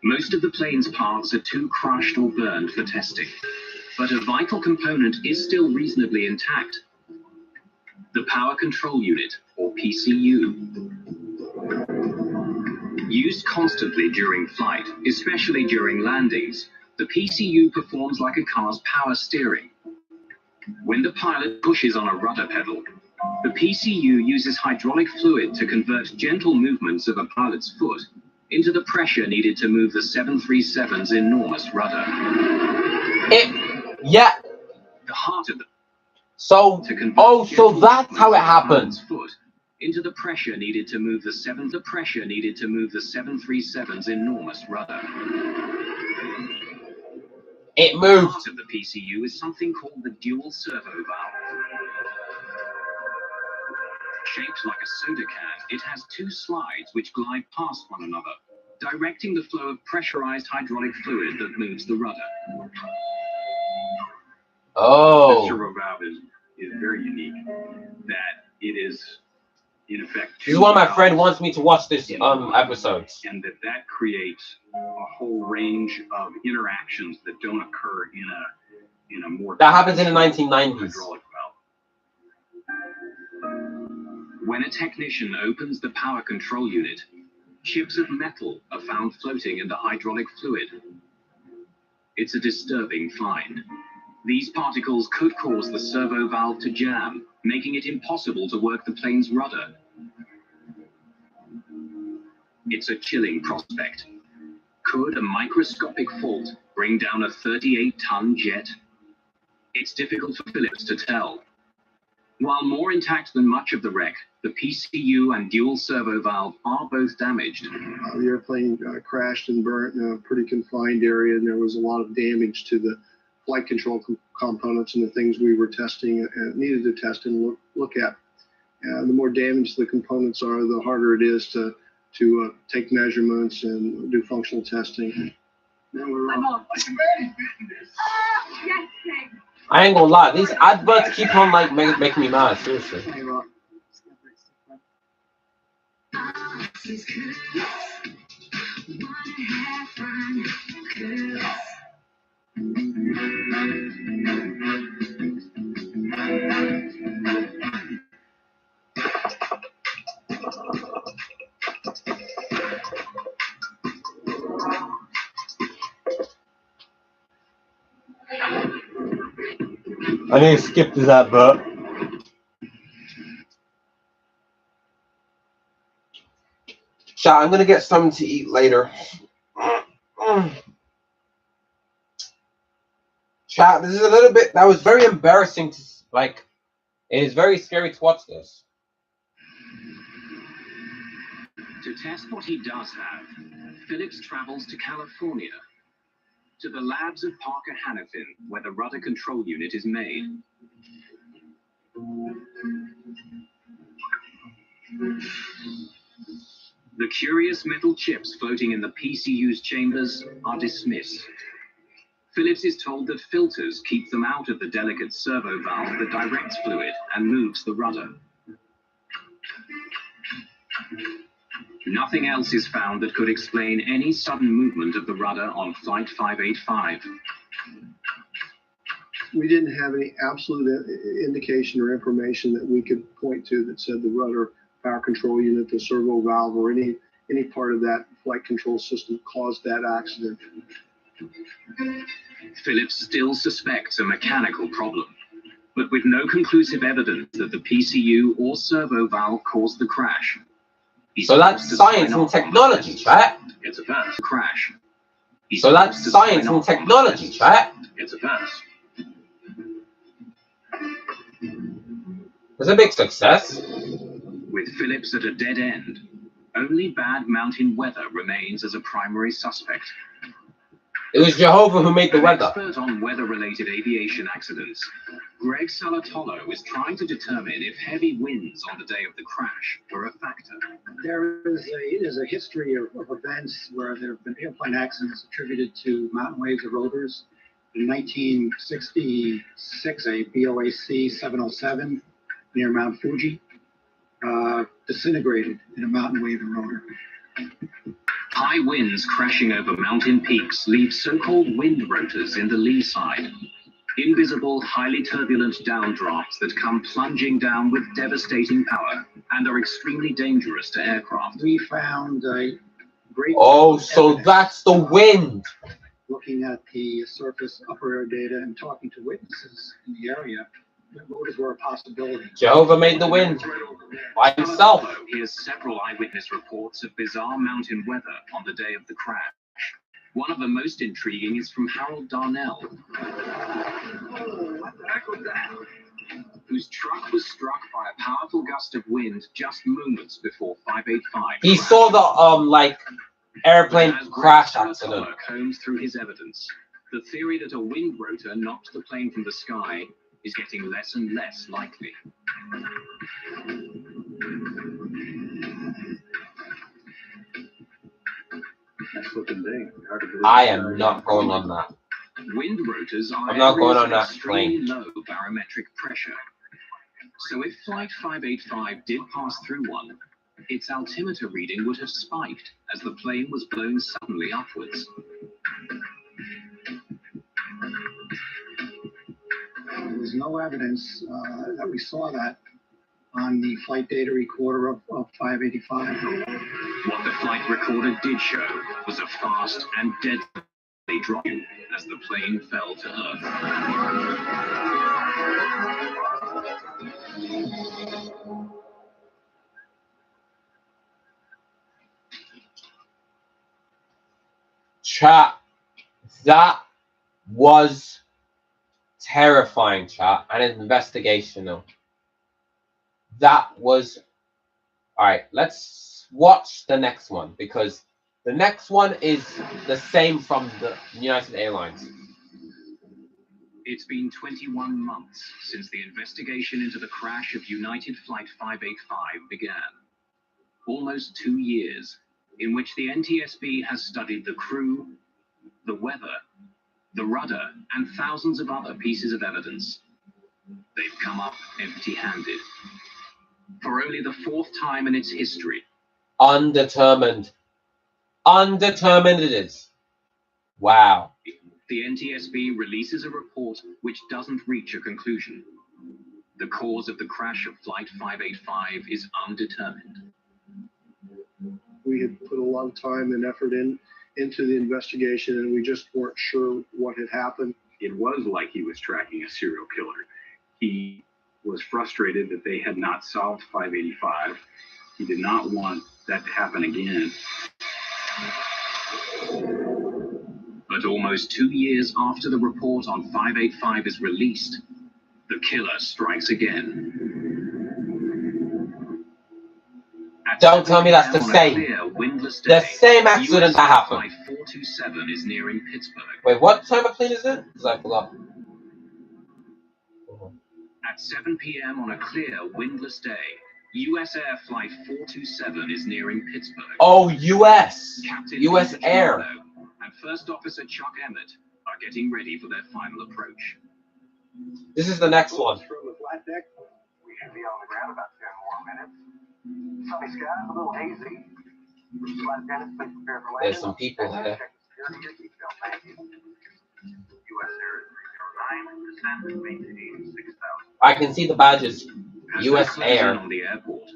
Most of the plane's parts are too crushed or burned for testing, but a vital component is still reasonably intact. The Power Control Unit, or PCU. Used constantly during flight, especially during landings, the PCU performs like a car's power steering. When the pilot pushes on a rudder pedal, the PCU uses hydraulic fluid to convert gentle movements of a pilot's foot into the pressure needed to move the 737's enormous rudder. Yeah. The heart of the so that's how it happened. Foot into the pressure needed to move the 737's enormous rudder. It moved. Part of the PCU is something called the dual servo valve. Shaped like a soda can, it has two slides which glide past one another, directing the flow of pressurized hydraulic fluid that moves the rudder. Oh. The servo valve is very unique, that it is, in effect, This is why my friend wants me to watch this episodes. And that creates a whole range of interactions that don't occur in a more... That happens in the 1990s. Hydraulic valve. When a technician opens the power control unit, chips of metal are found floating in the hydraulic fluid. It's a disturbing find. These particles could cause the servo valve to jam, making it impossible to work the plane's rudder. It's a chilling prospect. Could a microscopic fault bring down a 38-ton jet? It's difficult for Phillips to tell. While more intact than much of the wreck, the PCU and dual servo valve are both damaged. The airplane crashed and burnt in a pretty confined area, and there was a lot of damage to the flight control components and the things we were testing and needed to test and look at. And the more damaged the components are, the harder it is to take measurements and do functional testing. I'm on. Yes, King. I ain't gonna lie, these adverts keep on like making me mad, seriously. I need to skip to that bit. Chat, I'm gonna get something to eat later. Chat, this is a little bit. That was very embarrassing to like. It is very scary to watch this. To test what he does have, Phillips travels to California, to the labs of Parker Hannafin, where the rudder control unit is made. The curious metal chips floating in the PCU's chambers are dismissed. Phillips is told that filters keep them out of the delicate servo valve that directs fluid and moves the rudder. Nothing else is found that could explain any sudden movement of the rudder on Flight 585. We didn't have any absolute indication or information that we could point to that said the rudder power control unit, the servo valve, or any part of that flight control system caused that accident. Phillips still suspects a mechanical problem, but with no conclusive evidence that the PCU or servo valve caused the crash. So that's science and technology, chat. It's a pass. Crash. So that's science and technology, chat. It's a pass. It's a big success. With Phillips at a dead end, only bad mountain weather remains as a primary suspect. It was Jehovah who made the weather. An expert on weather-related aviation accidents, Greg Salatolo is trying to determine if heavy winds on the day of the crash were a factor. There is a history of events where there have been airplane accidents attributed to mountain waves or rotors. In 1966, a BOAC 707 near Mount Fuji disintegrated in a mountain wave and rotor. High winds crashing over mountain peaks leave so-called wind rotors in the lee side. Invisible, highly turbulent downdrafts that come plunging down with devastating power and are extremely dangerous to aircraft. We found a great... Oh, so that's the wind. Looking at the surface upper air data and talking to witnesses in the area, rotors were a possibility. Jehovah made the wind by himself. Here's several eyewitness reports of bizarre mountain weather on the day of the crash. One of the most intriguing is from Harold Darnell, What the heck was that? whose truck was struck by a powerful gust of wind just moments before 585. He saw the airplane crash accident. Combs through his evidence. The theory that a wind rotor knocked the plane from the sky is getting less and less likely. Nice looking day. I am not going on that. Wind rotors are I'm not going on that extremely plane. low barometric pressure. So if Flight 585 did pass through one, its altimeter reading would have spiked as the plane was blown suddenly upwards. There was no evidence that we saw that on the flight data recorder of 585. What the flight recorder did show was a fast and deadly drop as the plane fell to earth. Chat, that was terrifying, chat, and investigational. That was... Alright, let's watch the next one, because the next one is the same from the United Airlines. It's been 21 months since the investigation into the crash of United Flight 585 began. Almost 2 years, in which the NTSB has studied the crew, the weather, the rudder, and thousands of other pieces of evidence. They've come up empty-handed. For only the 4th time in its history. Undetermined. Undetermined it is. Wow. The NTSB releases a report which doesn't reach a conclusion. The cause of the crash of Flight 585 is undetermined. We had put a lot of time and effort into the investigation, and we just weren't sure what had happened. It was like he was tracking a serial killer. He was frustrated that they had not solved 585. He did not want that to happen again. But almost 2 years after the report on 585 is released, the killer strikes again. Don't tell me that's the same. The same accident that happened. 427 is nearing Pittsburgh. Wait, what time of plane is it? Because I forgot. At 7 p.m. on a clear, windless day, U.S. Air Flight 427 is nearing Pittsburgh. Oh, U.S. Captain U.S. Peter Air. Gerardo and First Officer Chuck Emmett are getting ready for their final approach. This is the next one. We should be on the ground about 10 more minutes. Sunny skies, a little hazy. Flight attendants, please prepare for landing. There's some people here. Check the security at seatbelt. Thank you. U.S. Air 309, descend, maintain 6,000. I can see the badges. As U.S. they close in Air. on the airport,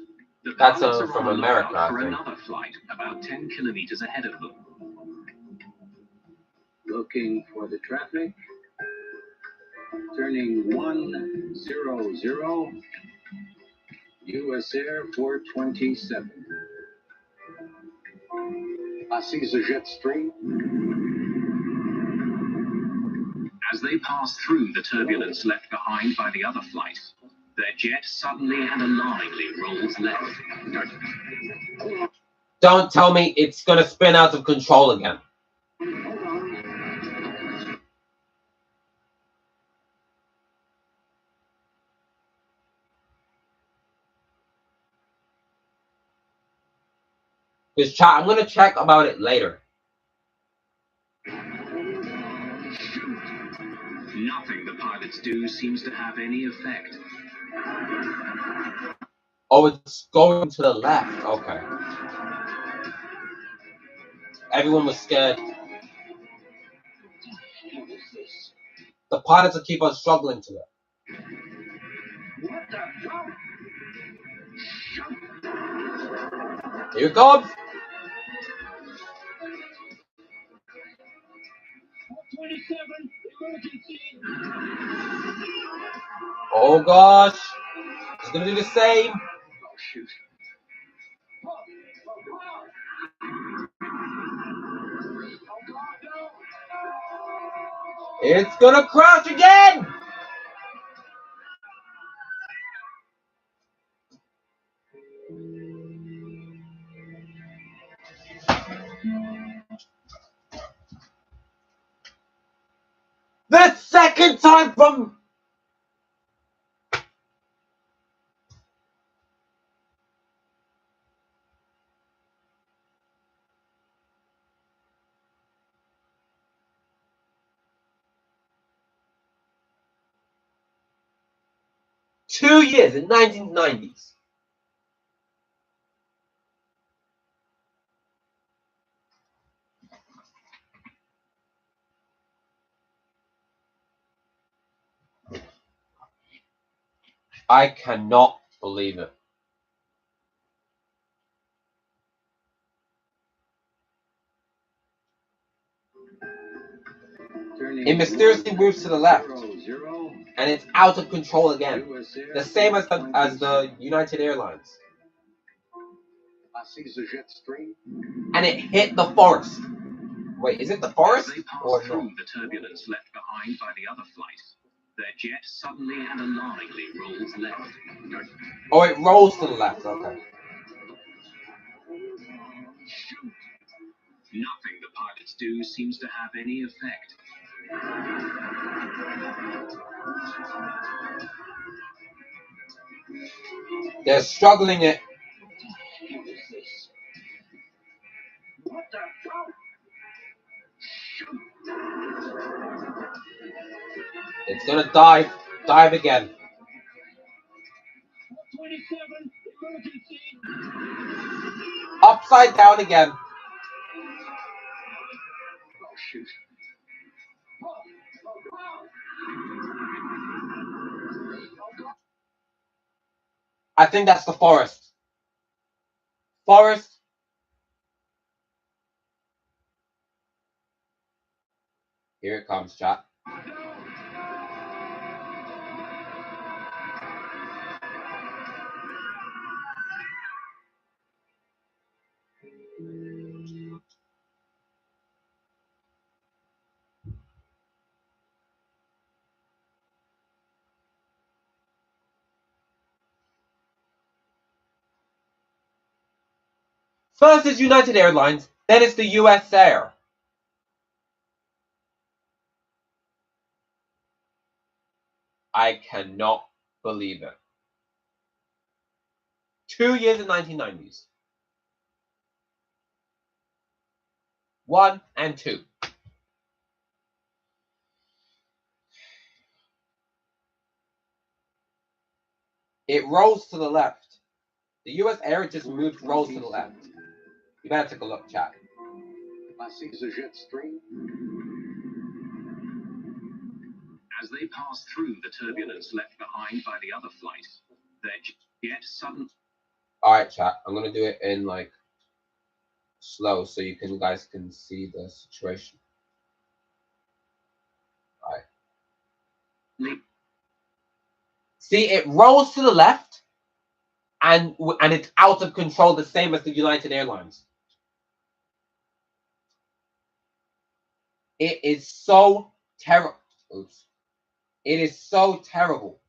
the That's pilots are from on the America, lookout I for think. another flight about 10 kilometers ahead of them. Looking for the traffic. Turning 100. U.S. Air 427. Assise Jetstream. As they pass through the turbulence left behind by the other flight, their jet suddenly and alarmingly rolls left. Don't tell me it's gonna spin out of control again. This chat, I'm gonna check about it later. Nothing the pilots do seems to have any effect. Oh, it's going to the left. Okay. Everyone was scared. The pilots will keep on struggling to it. Here it comes. Oh gosh. It's gonna do the same. Oh, shoot. It's gonna crash again. The second time from... ...2 years in 1990s. I cannot believe it. It mysteriously moves to the left, and it's out of control again. The same as the United Airlines. And it hit the forest. Wait, is it the forest? As they pass Or through no? the turbulence left behind by the other flight, their jet suddenly and alarmingly rolls left. Oh, it rolls to the left. Okay. Nothing the pilots do seems to have any effect. They're struggling it. It's gonna dive again. Upside down again. Oh, shoot. I think that's the forest. Forest. Here it comes, chat. First is United Airlines, then it's the US Air. I cannot believe it. 2 years in 1990s. 1 and 2. It rolls to the left. The US Air just moved rolls to the left. You better take a look, chat. As they pass through the turbulence left behind by the other flight, their jet suddenly... Alright, chat. I'm going to do it in, like, slow so you guys can see the situation. Alright. See, it rolls to the left, and it's out of control, the same as the United Airlines. It is so terrible. Oops. It is so terrible.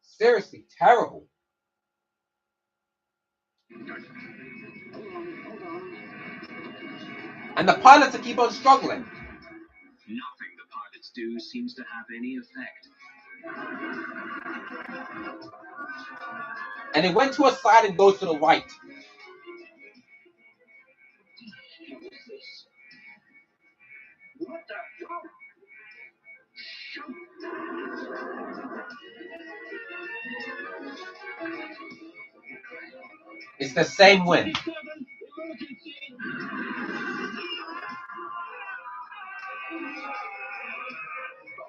Seriously, terrible. And the pilots keep on struggling. Nothing the pilots do seems to have any effect. And it went to a side and goes to the right. What the hell? It's the same wind. Oh,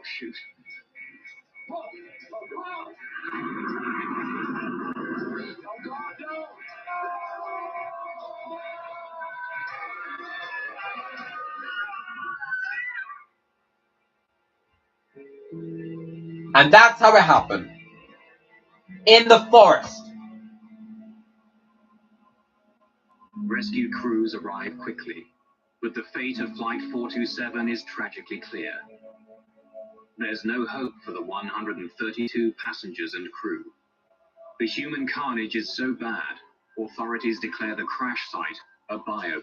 shoot. And that's how it happened. In the forest. Rescue crews arrive quickly, but the fate of Flight 427 is tragically clear. There's no hope for the 132 passengers and crew. The human carnage is so bad, authorities declare the crash site a bio.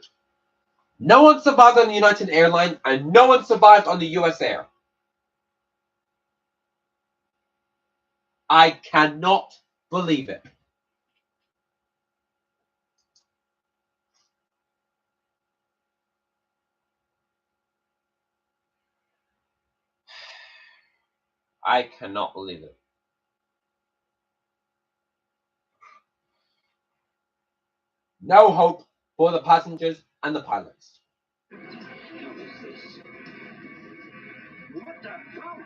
No one survived on the United Airlines, and no one survived on the US Air. I cannot believe it. I cannot believe it. No hope for the passengers and the pilots. What the hell?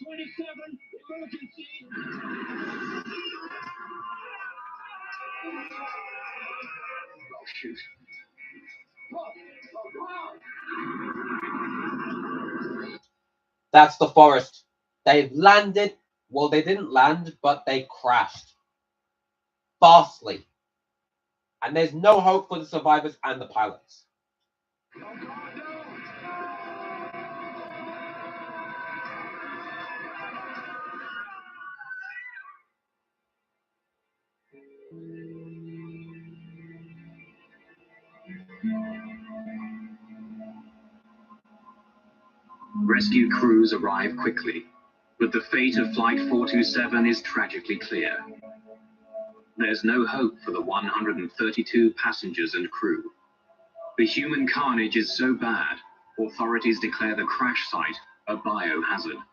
27 emergency. Oh, shoot. That's the forest. They've landed. Well, they didn't land, but they crashed. Fastly. And there's no hope for the survivors and the pilots. Rescue crews arrive quickly, but the fate of Flight 427 is tragically clear. There's no hope for the 132 passengers and crew. The human carnage is so bad, authorities declare the crash site a biohazard.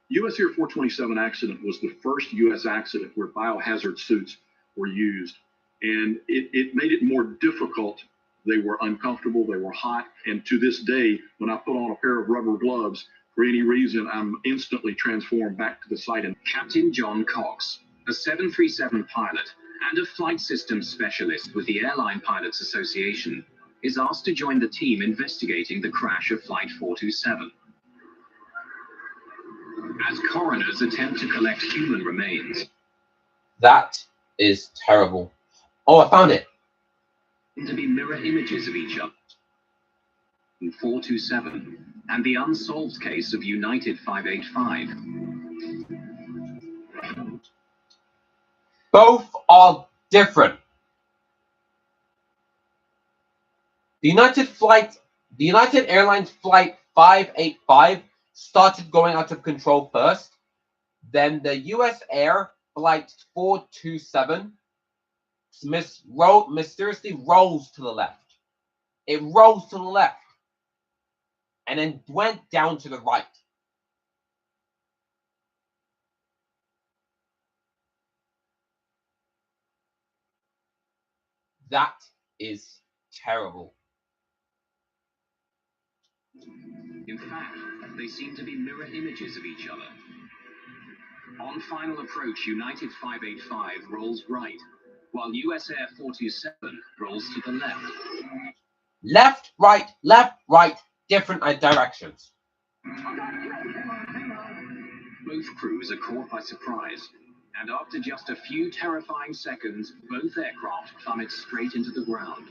US Air 427 accident was the first US accident where biohazard suits were used. And it made it more difficult. They were uncomfortable, they were hot. And to this day, when I put on a pair of rubber gloves, for any reason, I'm instantly transformed back to the site. And Captain John Cox, a 737 pilot and a flight systems specialist with the Airline Pilots Association, is asked to join the team investigating the crash of Flight 427. As coroners attempt to collect human remains. That is terrible. Oh, I found it. To be mirror images of each other. In 427 and the unsolved case of United 585. Both are different. The United Airlines Flight 585 started going out of control first. Then the US Air Flight 427 mysteriously rolls to the left. It rolls to the left and then went down to the right. That is terrible. In fact, they seem to be mirror images of each other. On final approach, United 585 rolls right, while US Air 427 rolls to the left. Left, right, different directions. Both crews are caught by surprise, and after just a few terrifying seconds, both aircraft plummet straight into the ground.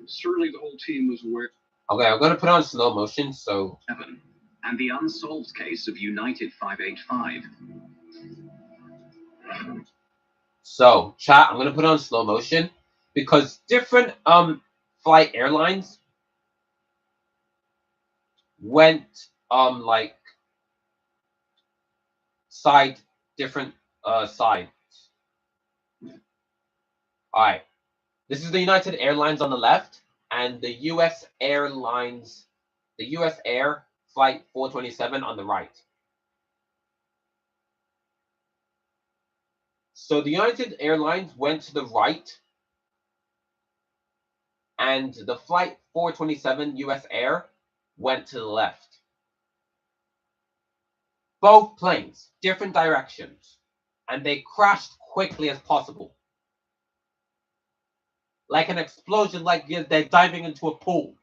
Certainly the whole team was aware. Okay, I'm going to put on slow motion, so... And the unsolved case of United 585. So, chat, I'm going to put on slow motion, because different flight airlines went, like, different sides. Alright, this is the United Airlines on the left, and the US Air Flight 427 on the right. So the United Airlines went to the right, and the Flight 427 US Air went to the left. Both planes, different directions, and they crashed quickly as possible. Like an explosion, like they're diving into a pool.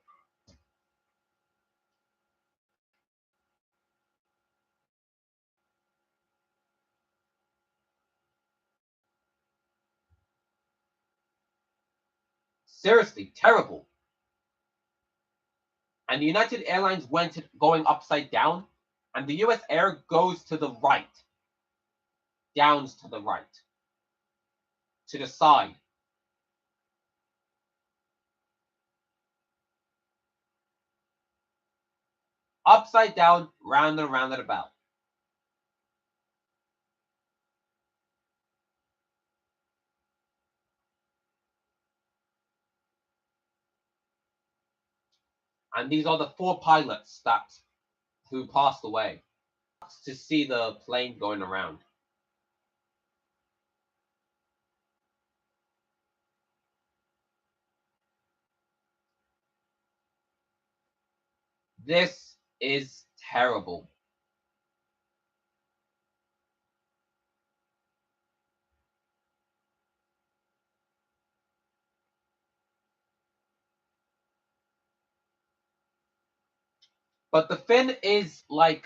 Seriously, terrible. And the United Airlines went going upside down, and the US Air goes to the right. Downs to the right. To the side. Upside down, round and round and about. And these are the 4 pilots who passed away to see the plane going around. This is terrible. But the fin is like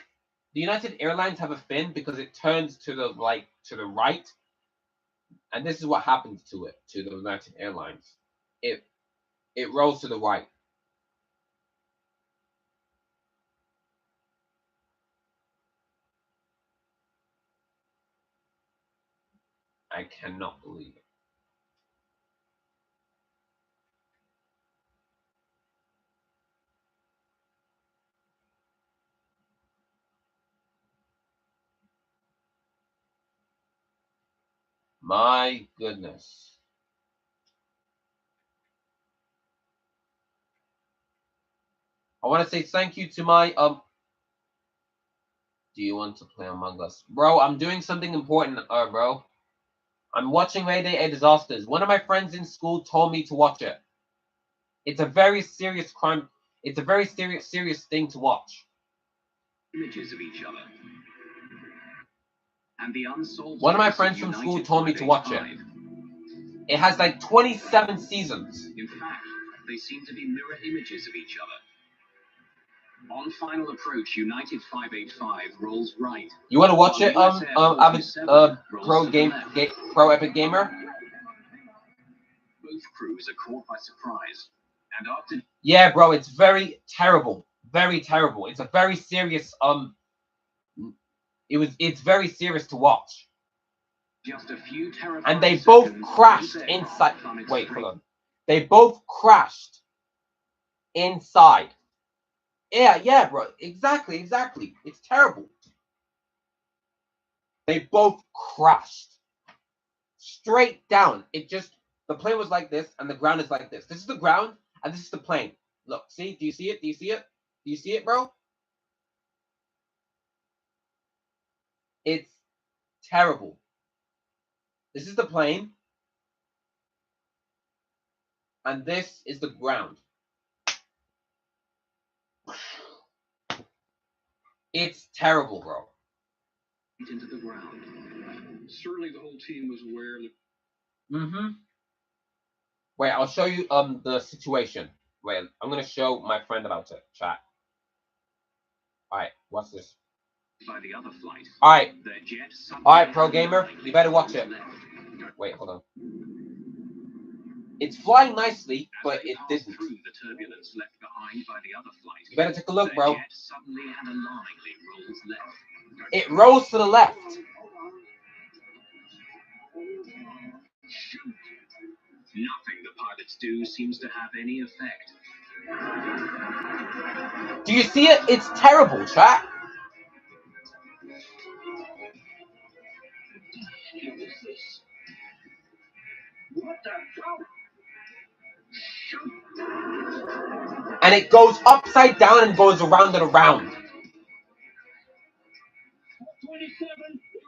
the United Airlines have a fin because it turns to the right, and this is what happens to the United Airlines. It rolls to the right. I cannot believe it. My goodness. I want to say thank you to my Do you want to play Among Us? Bro, I'm doing something important, bro. I'm watching Mayday A Disasters. One of my friends in school told me to watch it. It's a very serious crime. It's a very serious thing to watch. Images of each other. And the unsolved One of my friends from school told me to watch it. It has like 27 seasons. In fact, they seem to be mirror images of each other. On final approach, United 585 rolls right. You want to watch it, Pro Epic Gamer? Both crews are caught by surprise, and after yeah, bro, it's very terrible. very terrible. It's a very serious it's very serious to watch. Just a few And they terrifying both seconds crashed set inside. off on its Wait, streak. hold on. They both crashed inside. Yeah, bro. Exactly. It's terrible. They both crashed straight down. The plane was like this, and the ground is like this. This is the ground, and this is the plane. Look, see? Do you see it? Do you see it? Do you see it, bro? It's terrible. This is the plane, and this is the ground. It's terrible, bro. Into the ground. Certainly, the whole team was aware that. Mm-hmm. Wait, I'll show you the situation. Wait, I'm gonna show my friend about it. Chat. Alright, what's this? By the other flight. Alright. The jet Alright, pro gamer, you better watch it. Wait, hold on. It's flying nicely, but it didn't. Through the turbulence left behind by the other flight. You better take a look, bro. The jet suddenly and alarmingly rolls left. It rolls to the left. Nothing the pilots do seems to have any effect. Do you see it? It's terrible, chat. And it goes upside down and goes around and around. 27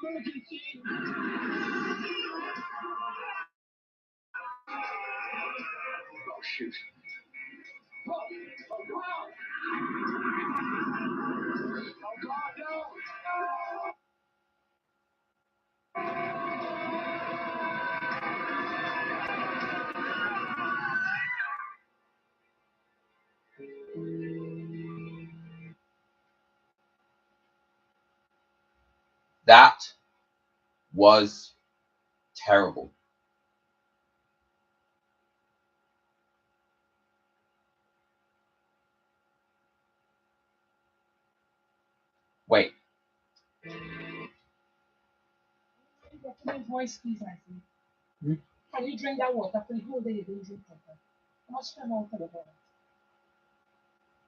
emergency. Oh shoot. Oh God. Oh God, no. That was terrible. Wait. Voice, please, Can you drink that water for the whole day? You don't drink water. How much time out for the water?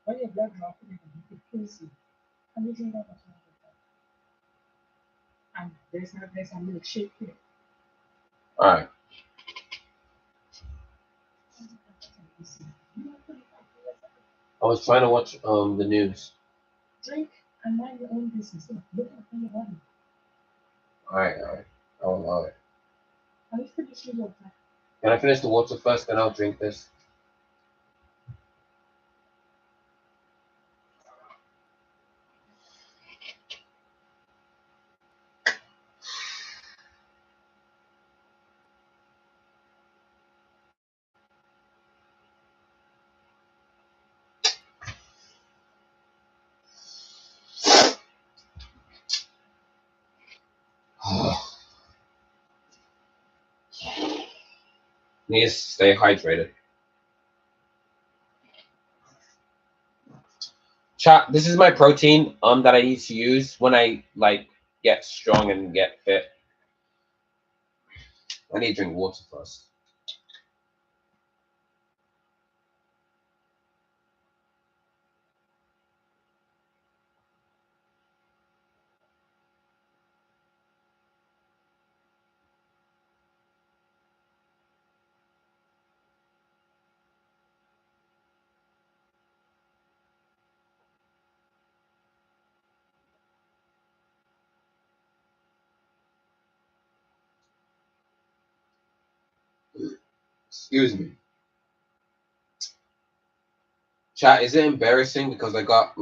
When your blood drops, it kills you. Can you drink that water? And there's a milkshake here. Alright. I was trying to watch the news. Drink and mind your own business. Look after your body. Alright. I'll allow it. Can you finish your water? Can I finish the water first, then I'll drink this? Need to stay hydrated. Chat, this is my protein that I need to use when I get strong and get fit. I need to drink water first. Excuse me. Chat, is it embarrassing because I got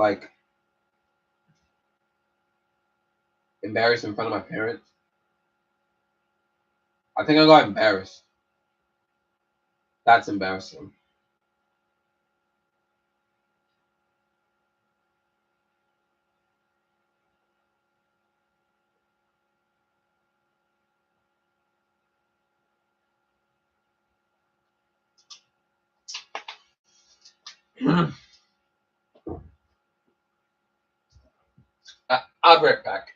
embarrassed in front of my parents? I think I got embarrassed. That's embarrassing. I'll be right back.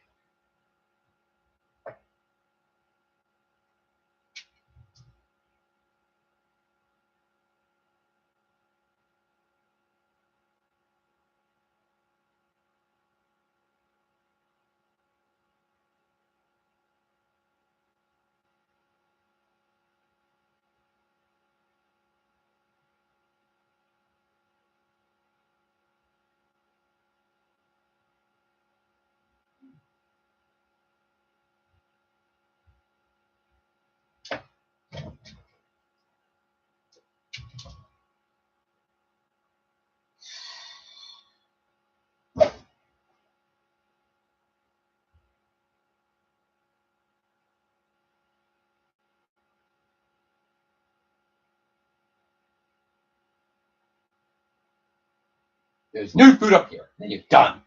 There's new food up here. Then you're done.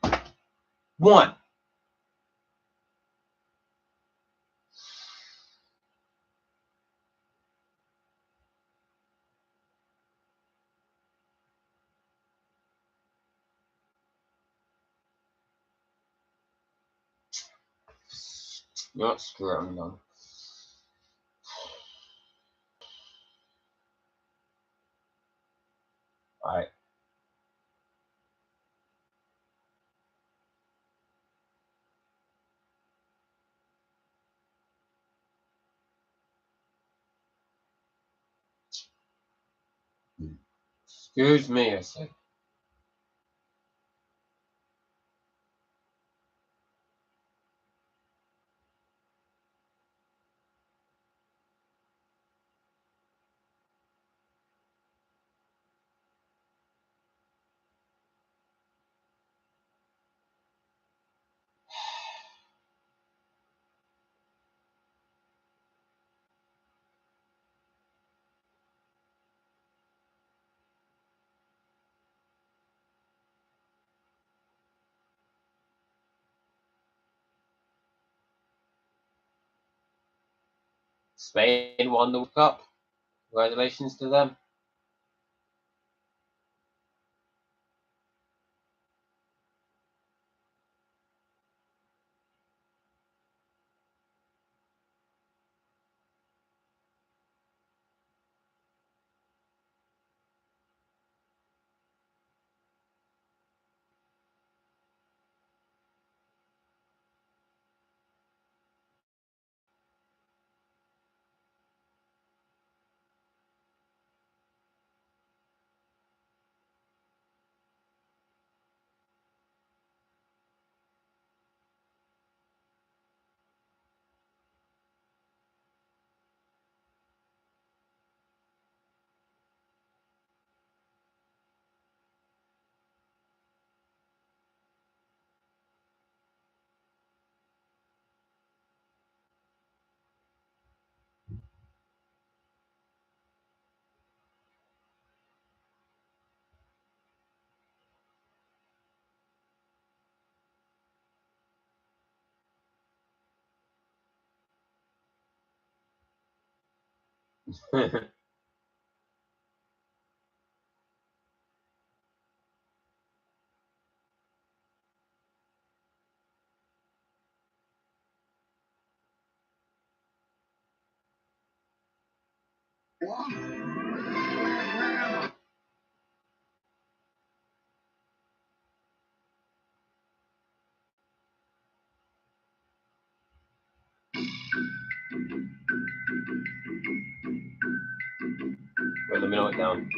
One. You're not screw it, I'm done. Alright. Excuse me, I said. Spain won the World Cup. Congratulations to them. Wait, let me note it down.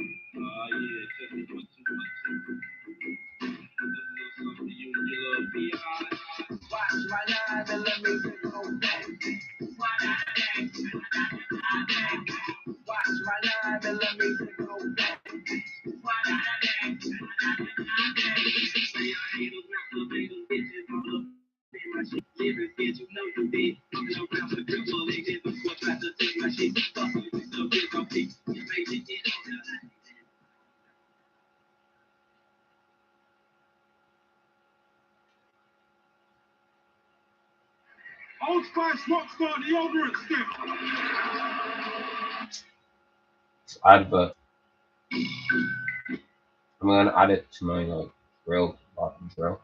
Old Spice Rockstar deodorant stick. Advert. I'm gonna add it to my grill bottom grill.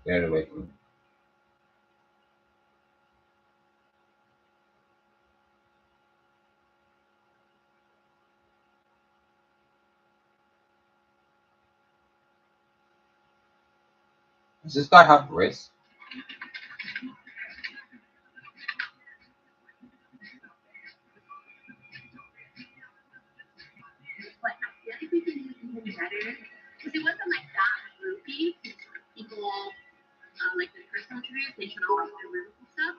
Get it away from me. Does this guy have wrists? But I feel like we can do even better because it wasn't like that groupy. People like the personal trainers, they should all like their rooms and stuff.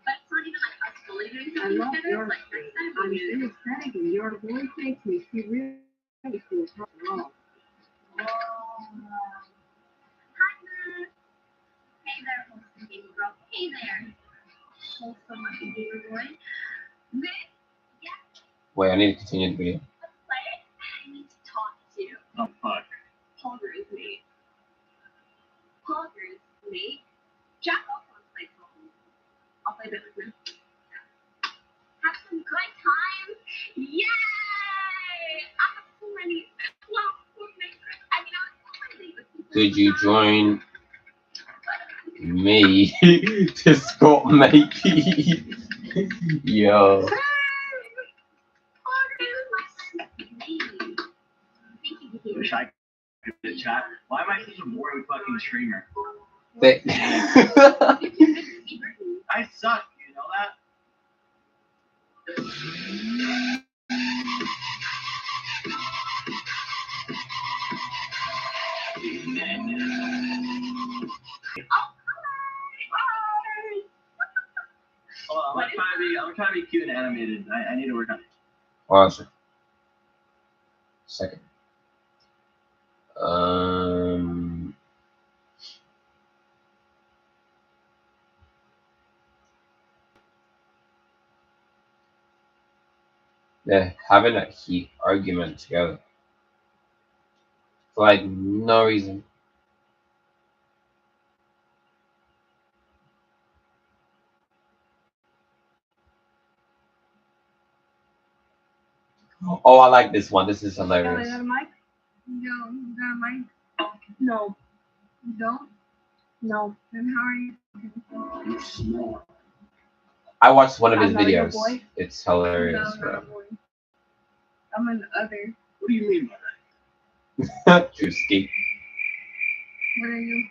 But it's not even like us fully doing I something love together. your Like next time I'm we do. synesthetic and your voice makes me feel really feel wrong. Hi, Matt. Hey there, wholesome baby girl. Hey there, wholesome baby boy. Matt, yeah, Wait, I need to continue the video. let's play it. I need to talk to you. Oh, fuck. Poggers, mate. Poggers, mate. Jack also wants to play Poggers. I'll play a bit with him. Have some good times. Yay! I have so many. Well, I mean, I was with people. Could you join me to score maybe? Yo. Wish I could chat. Why am I such a boring fucking streamer? They- I suck, you know that? Oh, I'm trying to be cute and animated. I need to work on it. Awesome. Second. They're having a heat argument together for like no reason. Oh, I like this one. This is hilarious. You got a mic? No, you got a mic? No. You don't? No. Then how are you? You smart. I watched one of his I'm not your videos. boy. It's hilarious, No, not bro. a boy. I'm an other. What do you mean by that? Drewski. What are you?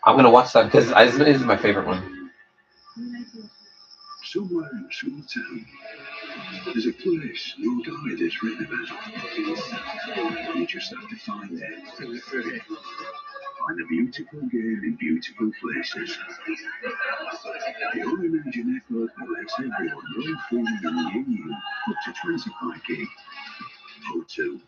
I'm gonna watch that because this is my favorite one. Somewhere in a small town, there's a place no guide has written about. You just have to find it. Find a beautiful game in beautiful places. The only major network that lets everyone know freely in the EU up to 25 gig. O2.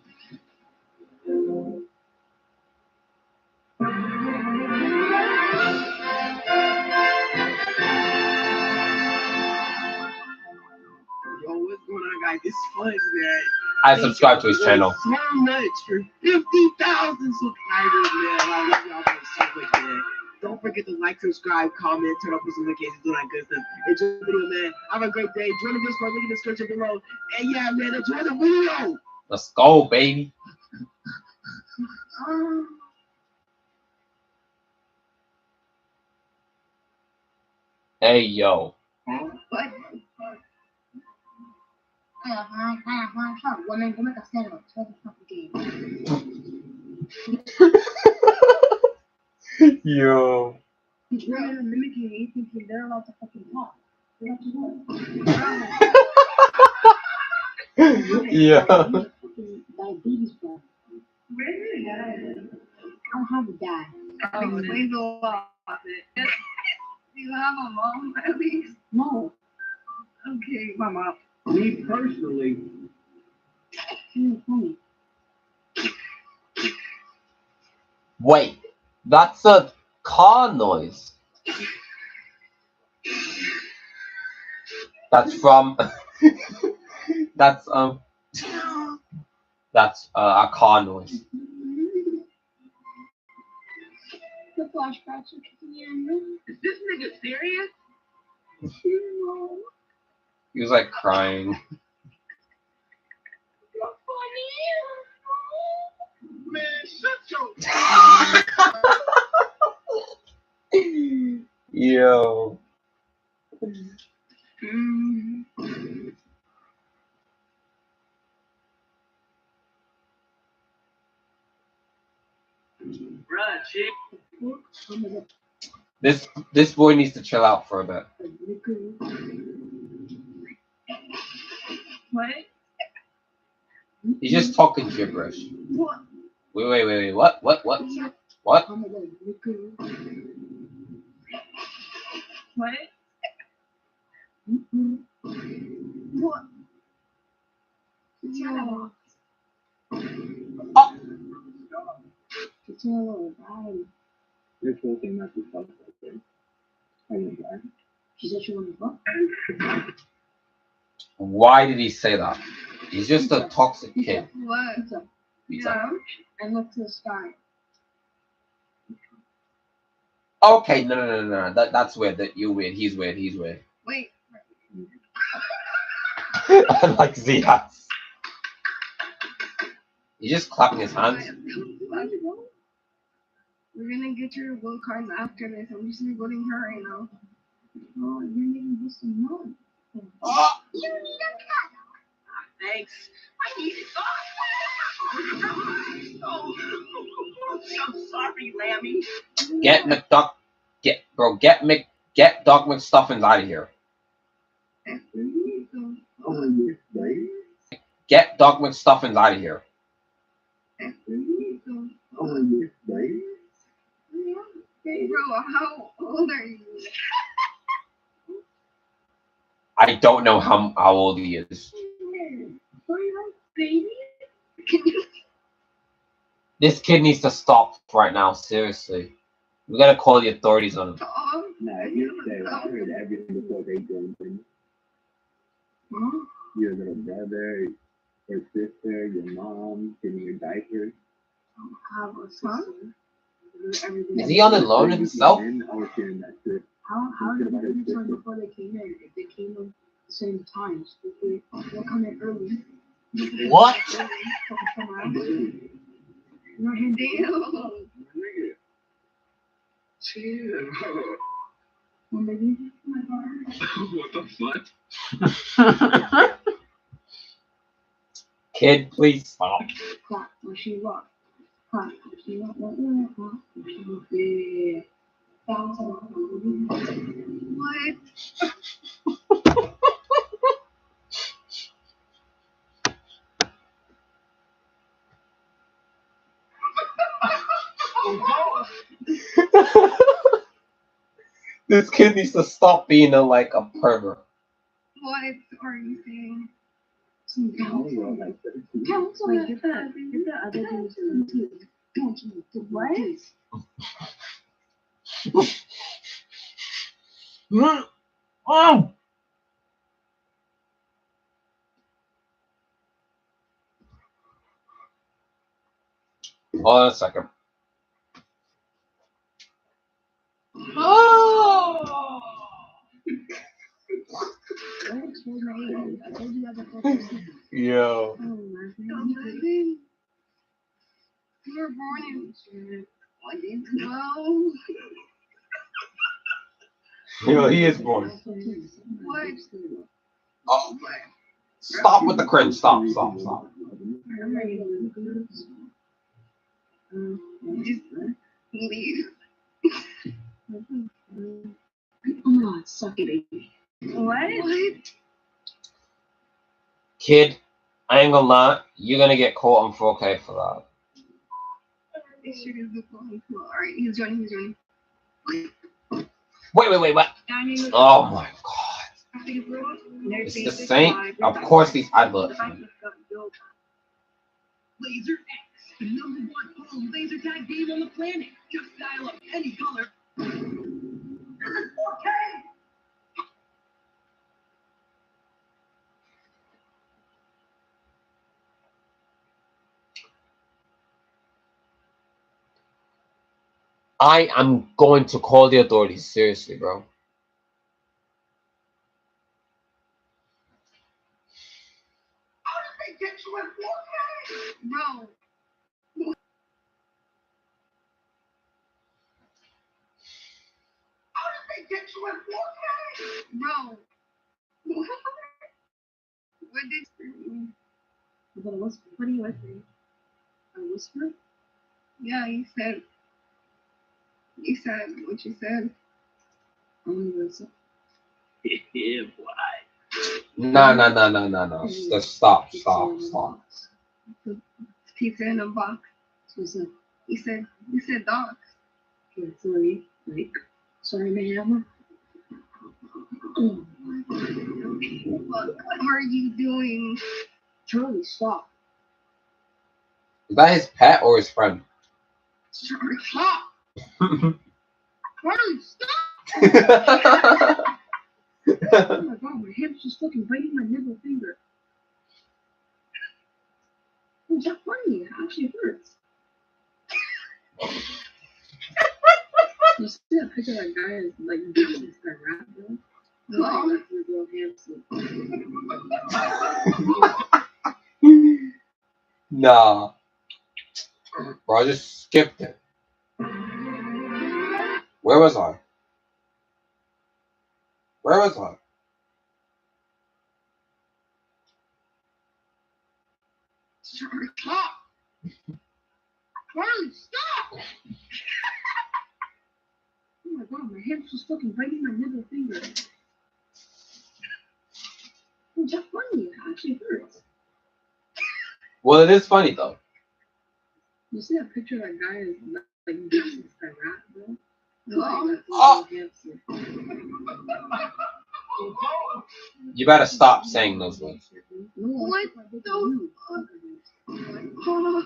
Yo, what's going on, guys? This is Fuzz, man. I subscribe to his channel. So much for 50,000 subscribers, man. I love y'all boys so much, man. Don't forget to like, subscribe, comment, turn on post notifications, do that good stuff. Enjoy the video, man. Have a great day. Join the Discord, link in the description below. And yeah, man, enjoy the video. Let's go, baby. Hey, yo. Yo. He's running and mimicking me, thinking they're allowed to fucking talk. They're not to work. Yeah. Diabetes problem. Where's your dad? I don't have a dad. That explains a lot. Do you have a mom at least? No. Okay, my mom. Me personally, Funny. Wait, that's a car noise. That's from. that's That's a car noise. The flashbacks are kicking in. Is this nigga serious? He was like crying. You're funny. Yo. This boy needs to chill out for a bit. What? He's just talking gibberish. What? Wait. What? What? What? What? What? No. This whole thing must be fucked up, dude. I know that. She said she wanted to fuck. Why did he say that? He's just a toxic kid. What? Yeah. And look to the sky. Okay, no. That's weird. That you're weird. He's weird. Wait. I like Zias. He's just clapping his hands. We're gonna get your gold card after this. I'm just voting her right now. Oh, you're making this a no. Oh. You need a cat. Thanks. I need it. Oh, I'm sorry, Lammy. Get Doc McStuffins out of here. Oh, yes, right? Get Doc McStuffins out of here. Oh, yes, right? Hey, bro, how old are you? I don't know how old he is. Baby? Can you? This kid needs to stop right now. Seriously, we gotta call the authorities on him. Nah, you say I heard everything before they joined in. Your little brother, your sister, your mom, getting your diapers. Have a son? Is he on alone himself? I was hearing that too. How did they join before they came in? If they came in the same times, they'll come in early. What? Chill. What the fuck? Kid, please stop. Clap when she walk. Clap when she walk. Clap when she walk. Yeah. Bounce on. What? This kid needs to stop being a pervert. What are you saying? Some counsel. Like Counsel. Wait, get the other dude's counsel. What? Hold on a second. Oh! Yo. You were born in 2012. Yo, he is born. What? Oh, stop with the cringe. Stop. Just leave. Oh, suck it, baby. What? Kid, I ain't gonna lie. You're gonna get caught on 4K for that. Alright, he's joining. Wait, what? Oh my god. It's the same. Of course, these adverts. Laser X, the #1 home laser tag game on the planet. Just dial up any color. This is 4K! I am going to call the authorities. Seriously, bro. How did they get you at 4K? Bro. Bro, what did What are you whispering? A whisper? yeah, you said what you said. Yeah, boy. No. Just stop. Pizza in a box. What's up? You said dog. Okay, sorry. Sorry, ma'am. What are you doing? Charlie, stop. Is that his pet or his friend? Charlie, stop. Charlie, stop. Oh my god, my hand's just fucking biting my middle finger. It's not funny. It actually hurts. You see that picture of that guy is like this guy rap, bro? No. That's his little hamster. Nah. Bro, I just skipped it. Where was I? Charlie, stop. Charlie, stop. Oh my god, my hand's just fucking biting my middle finger. It's not funny. It actually hurts. Well, it is funny though. You see that picture of that guy is like this guy rap, bro? No. Oh. You better stop saying those words. What the fuck?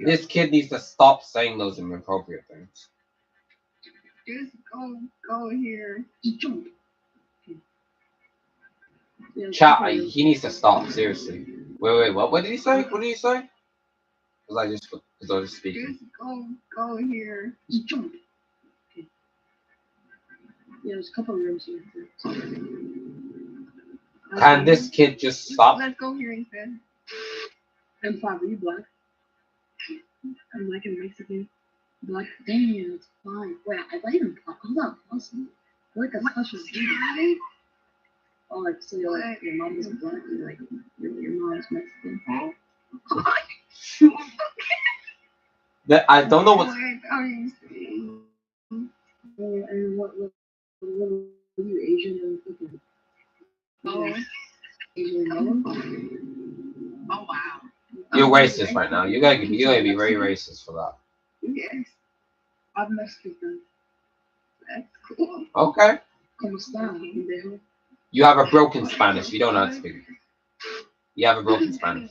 This kid needs to stop saying those inappropriate things. Just go here. Just jump. Chat, he needs to stop, seriously. Wait, what did he say? Because I just speaking. Just go here. Just jump. Okay. Yeah, there's a couple of rooms here. Can this kid just stop? Let's go here instead. M5, are you black? I'm like a Mexican. Black. Damn, it's fine. Wait, I even I'm not possible. Like a special dude. Oh, like, so you're like, your mom is black, you're like, your mom's Mexican. I don't know what. What are you saying? And what are you, Asian and fucking? Oh. Asian yellow? Oh wow. You're racist right now. You gotta be very racist for that. Yes. I'm Mexican. That's cool. Okay. ¿Cómo está, pendejo? You have a broken Spanish. You don't know how to speak. You have a broken Spanish.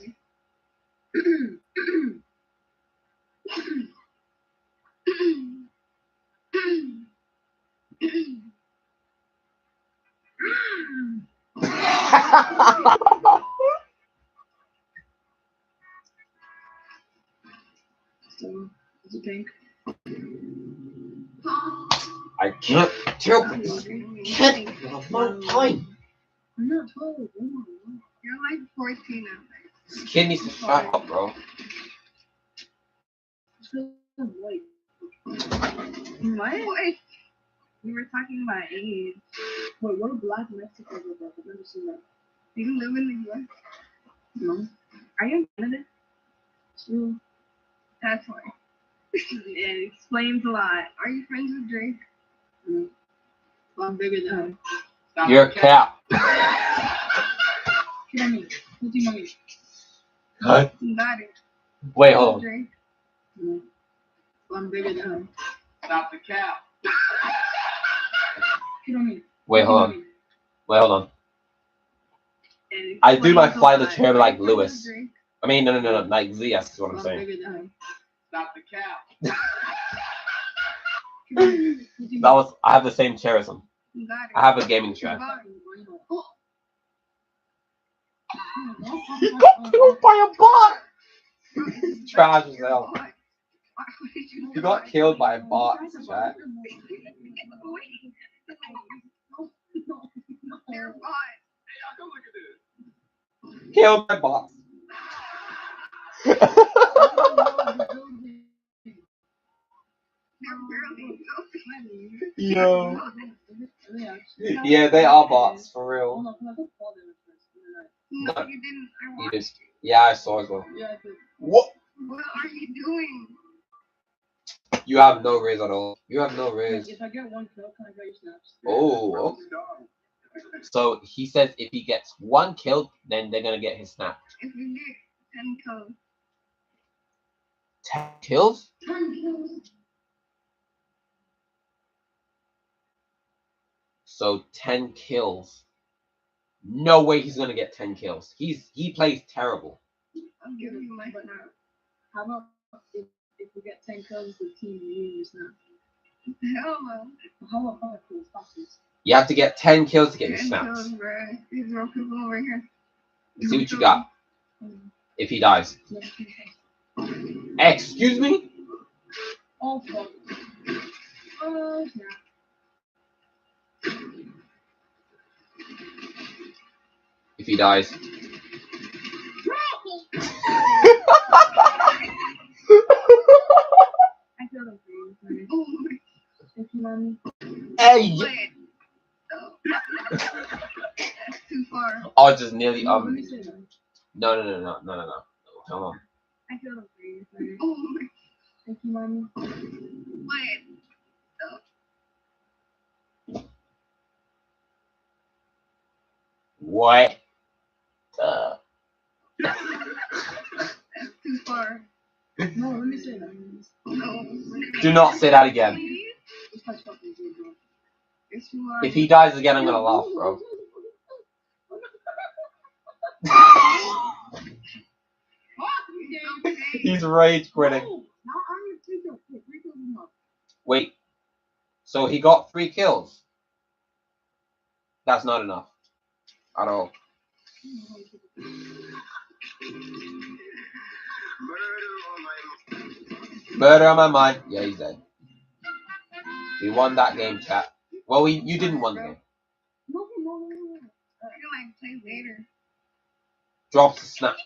So, is it pink? I can't tell. Can't. No time. I'm not 12. You're like 14 now. This kid needs to shut up, bro. White. What? We were talking about age. Wait, what do black Mexicans look like? I've never seen that. Do you live in the US? No. Are you in Canada? True. That's why. It explains a lot. Are you friends with Drake? No. Well, I'm bigger than him. You're a cat. Get on me. What's your mommy? Huh? You got it. Wait, hold on. Drake. No. Well, I'm bigger than him. Stop the cap. Get on me. Wait, hold on. I do my fly the chair like Lewis. I mean, no, like Z, that's what I'm saying. Stop the cap. I have the same chair as him. You got it. I have a gaming chair. You got killed by a bot! Trash as hell. You got killed by a bot, chat. They're bots. Killed by bots. Yo. Yeah, they are bots for real. No, you didn't. Yeah, I saw as well. What? What are you doing? You have no riz at all. You have no riz. If I get 1 kill, can I get your snaps? Oh, okay. So he says if he gets 1 kill, then they're gonna get his snap. If you get 10 kills. 10 kills? 10 kills. So 10 kills. No way he's gonna get 10 kills. He plays terrible. I'll give you my snap. How about if we get 10 kills, the team loses now? Hell no. How about kills passes? You have to get 10 kills to get your 10 snaps. kills, bro. These are people over here. See what you got. If he dies. Excuse me? Oh, fuck. Oh, yeah. If he dies. I feel like if you want. Hey! Wait. No. That's too far. Oh, just nearly Let me say that. No. Come on. I feel like if you want. Wait. No. What? That's too far. No, let me say that. No. Do not say that again. If he dies again, I'm gonna laugh, bro. He's rage quitting. Wait. So he got 3 kills? That's not enough. At all. Murder on my mind. Yeah, he's dead. We won that game, chat. Well, you didn't win the game. No. I feel like play later. Drops a snap.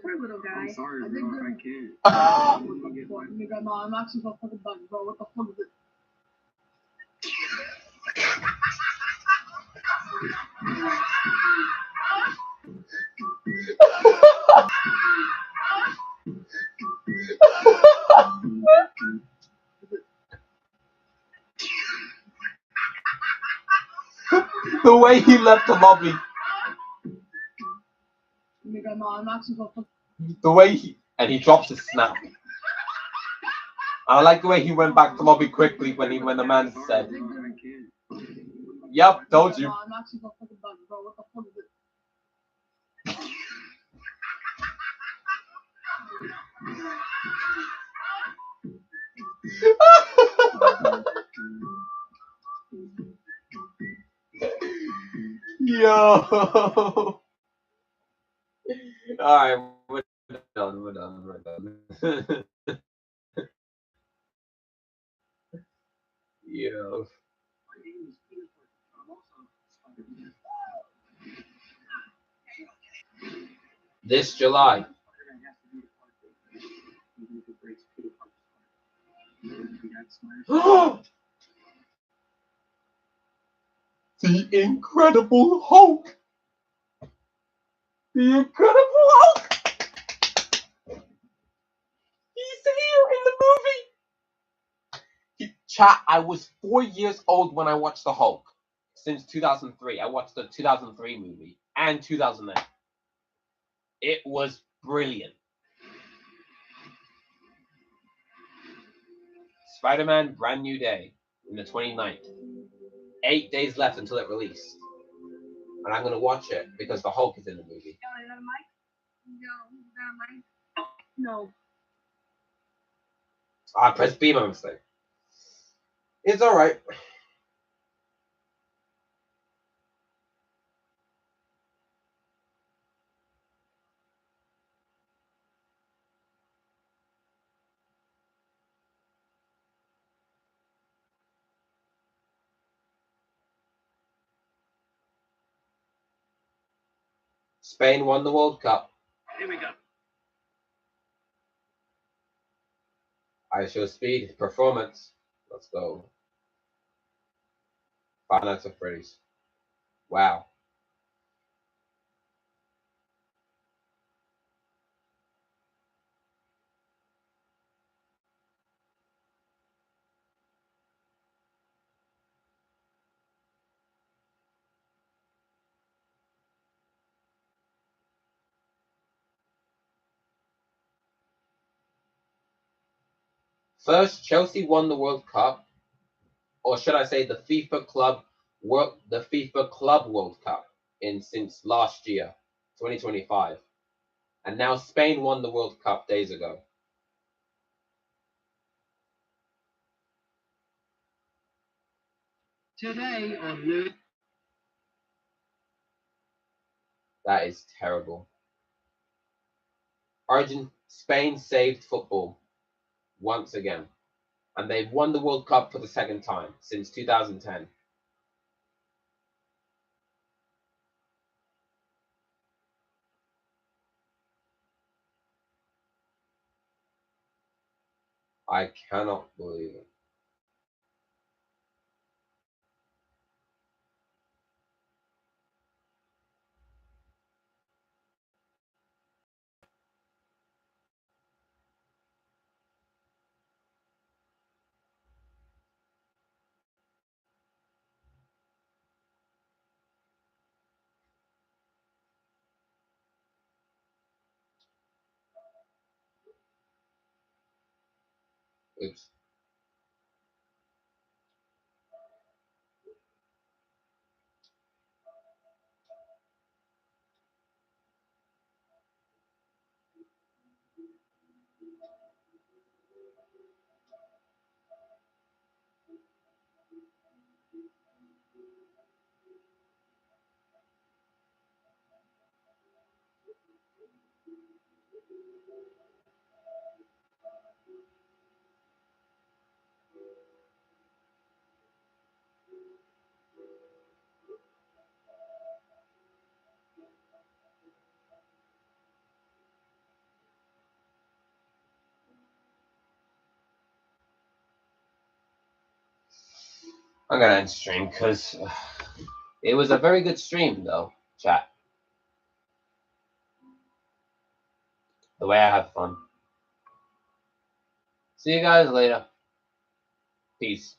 Poor little guy. I'm sorry, bro. I can't. Nigga, no, I'm actually gonna fucking bug, bro. What the fuck is it? The way he left the lobby. Nigga, no, I'm actually gonna fucking. The way he drops his snap. I like the way he went back to lobby quickly when the man said, "Yep, told you." No, I'm actually gonna fucking bug, bro. What the fuck is it? Yo. Alright, we're done. Yo. This July. The Incredible Hulk. The Incredible Hulk. He's here in the movie. Chat, I was 4 years old when I watched the Hulk. Since 2003. I watched the 2003 movie and 2009. It was brilliant. Spider-Man Brand New Day in the 29th. 8 days left until it released. And I'm going to watch it because the Hulk is in the movie. Is that a mic? Is that a mic? No. I pressed B by mistake. It's alright. Spain won the World Cup. Here we go. ISO speed, performance. Let's go. Five Nights at Freddy's. Wow. First, Chelsea won the World Cup, or should I say the FIFA Club World Cup since last year, 2025. And now Spain won the World Cup days ago. Today on New. That is terrible. Spain saved football once again. And they've won the World Cup for the second time since 2010. I cannot believe it. It's I'm gonna end stream because it was a very good stream though, chat. The way I have fun. See you guys later. Peace.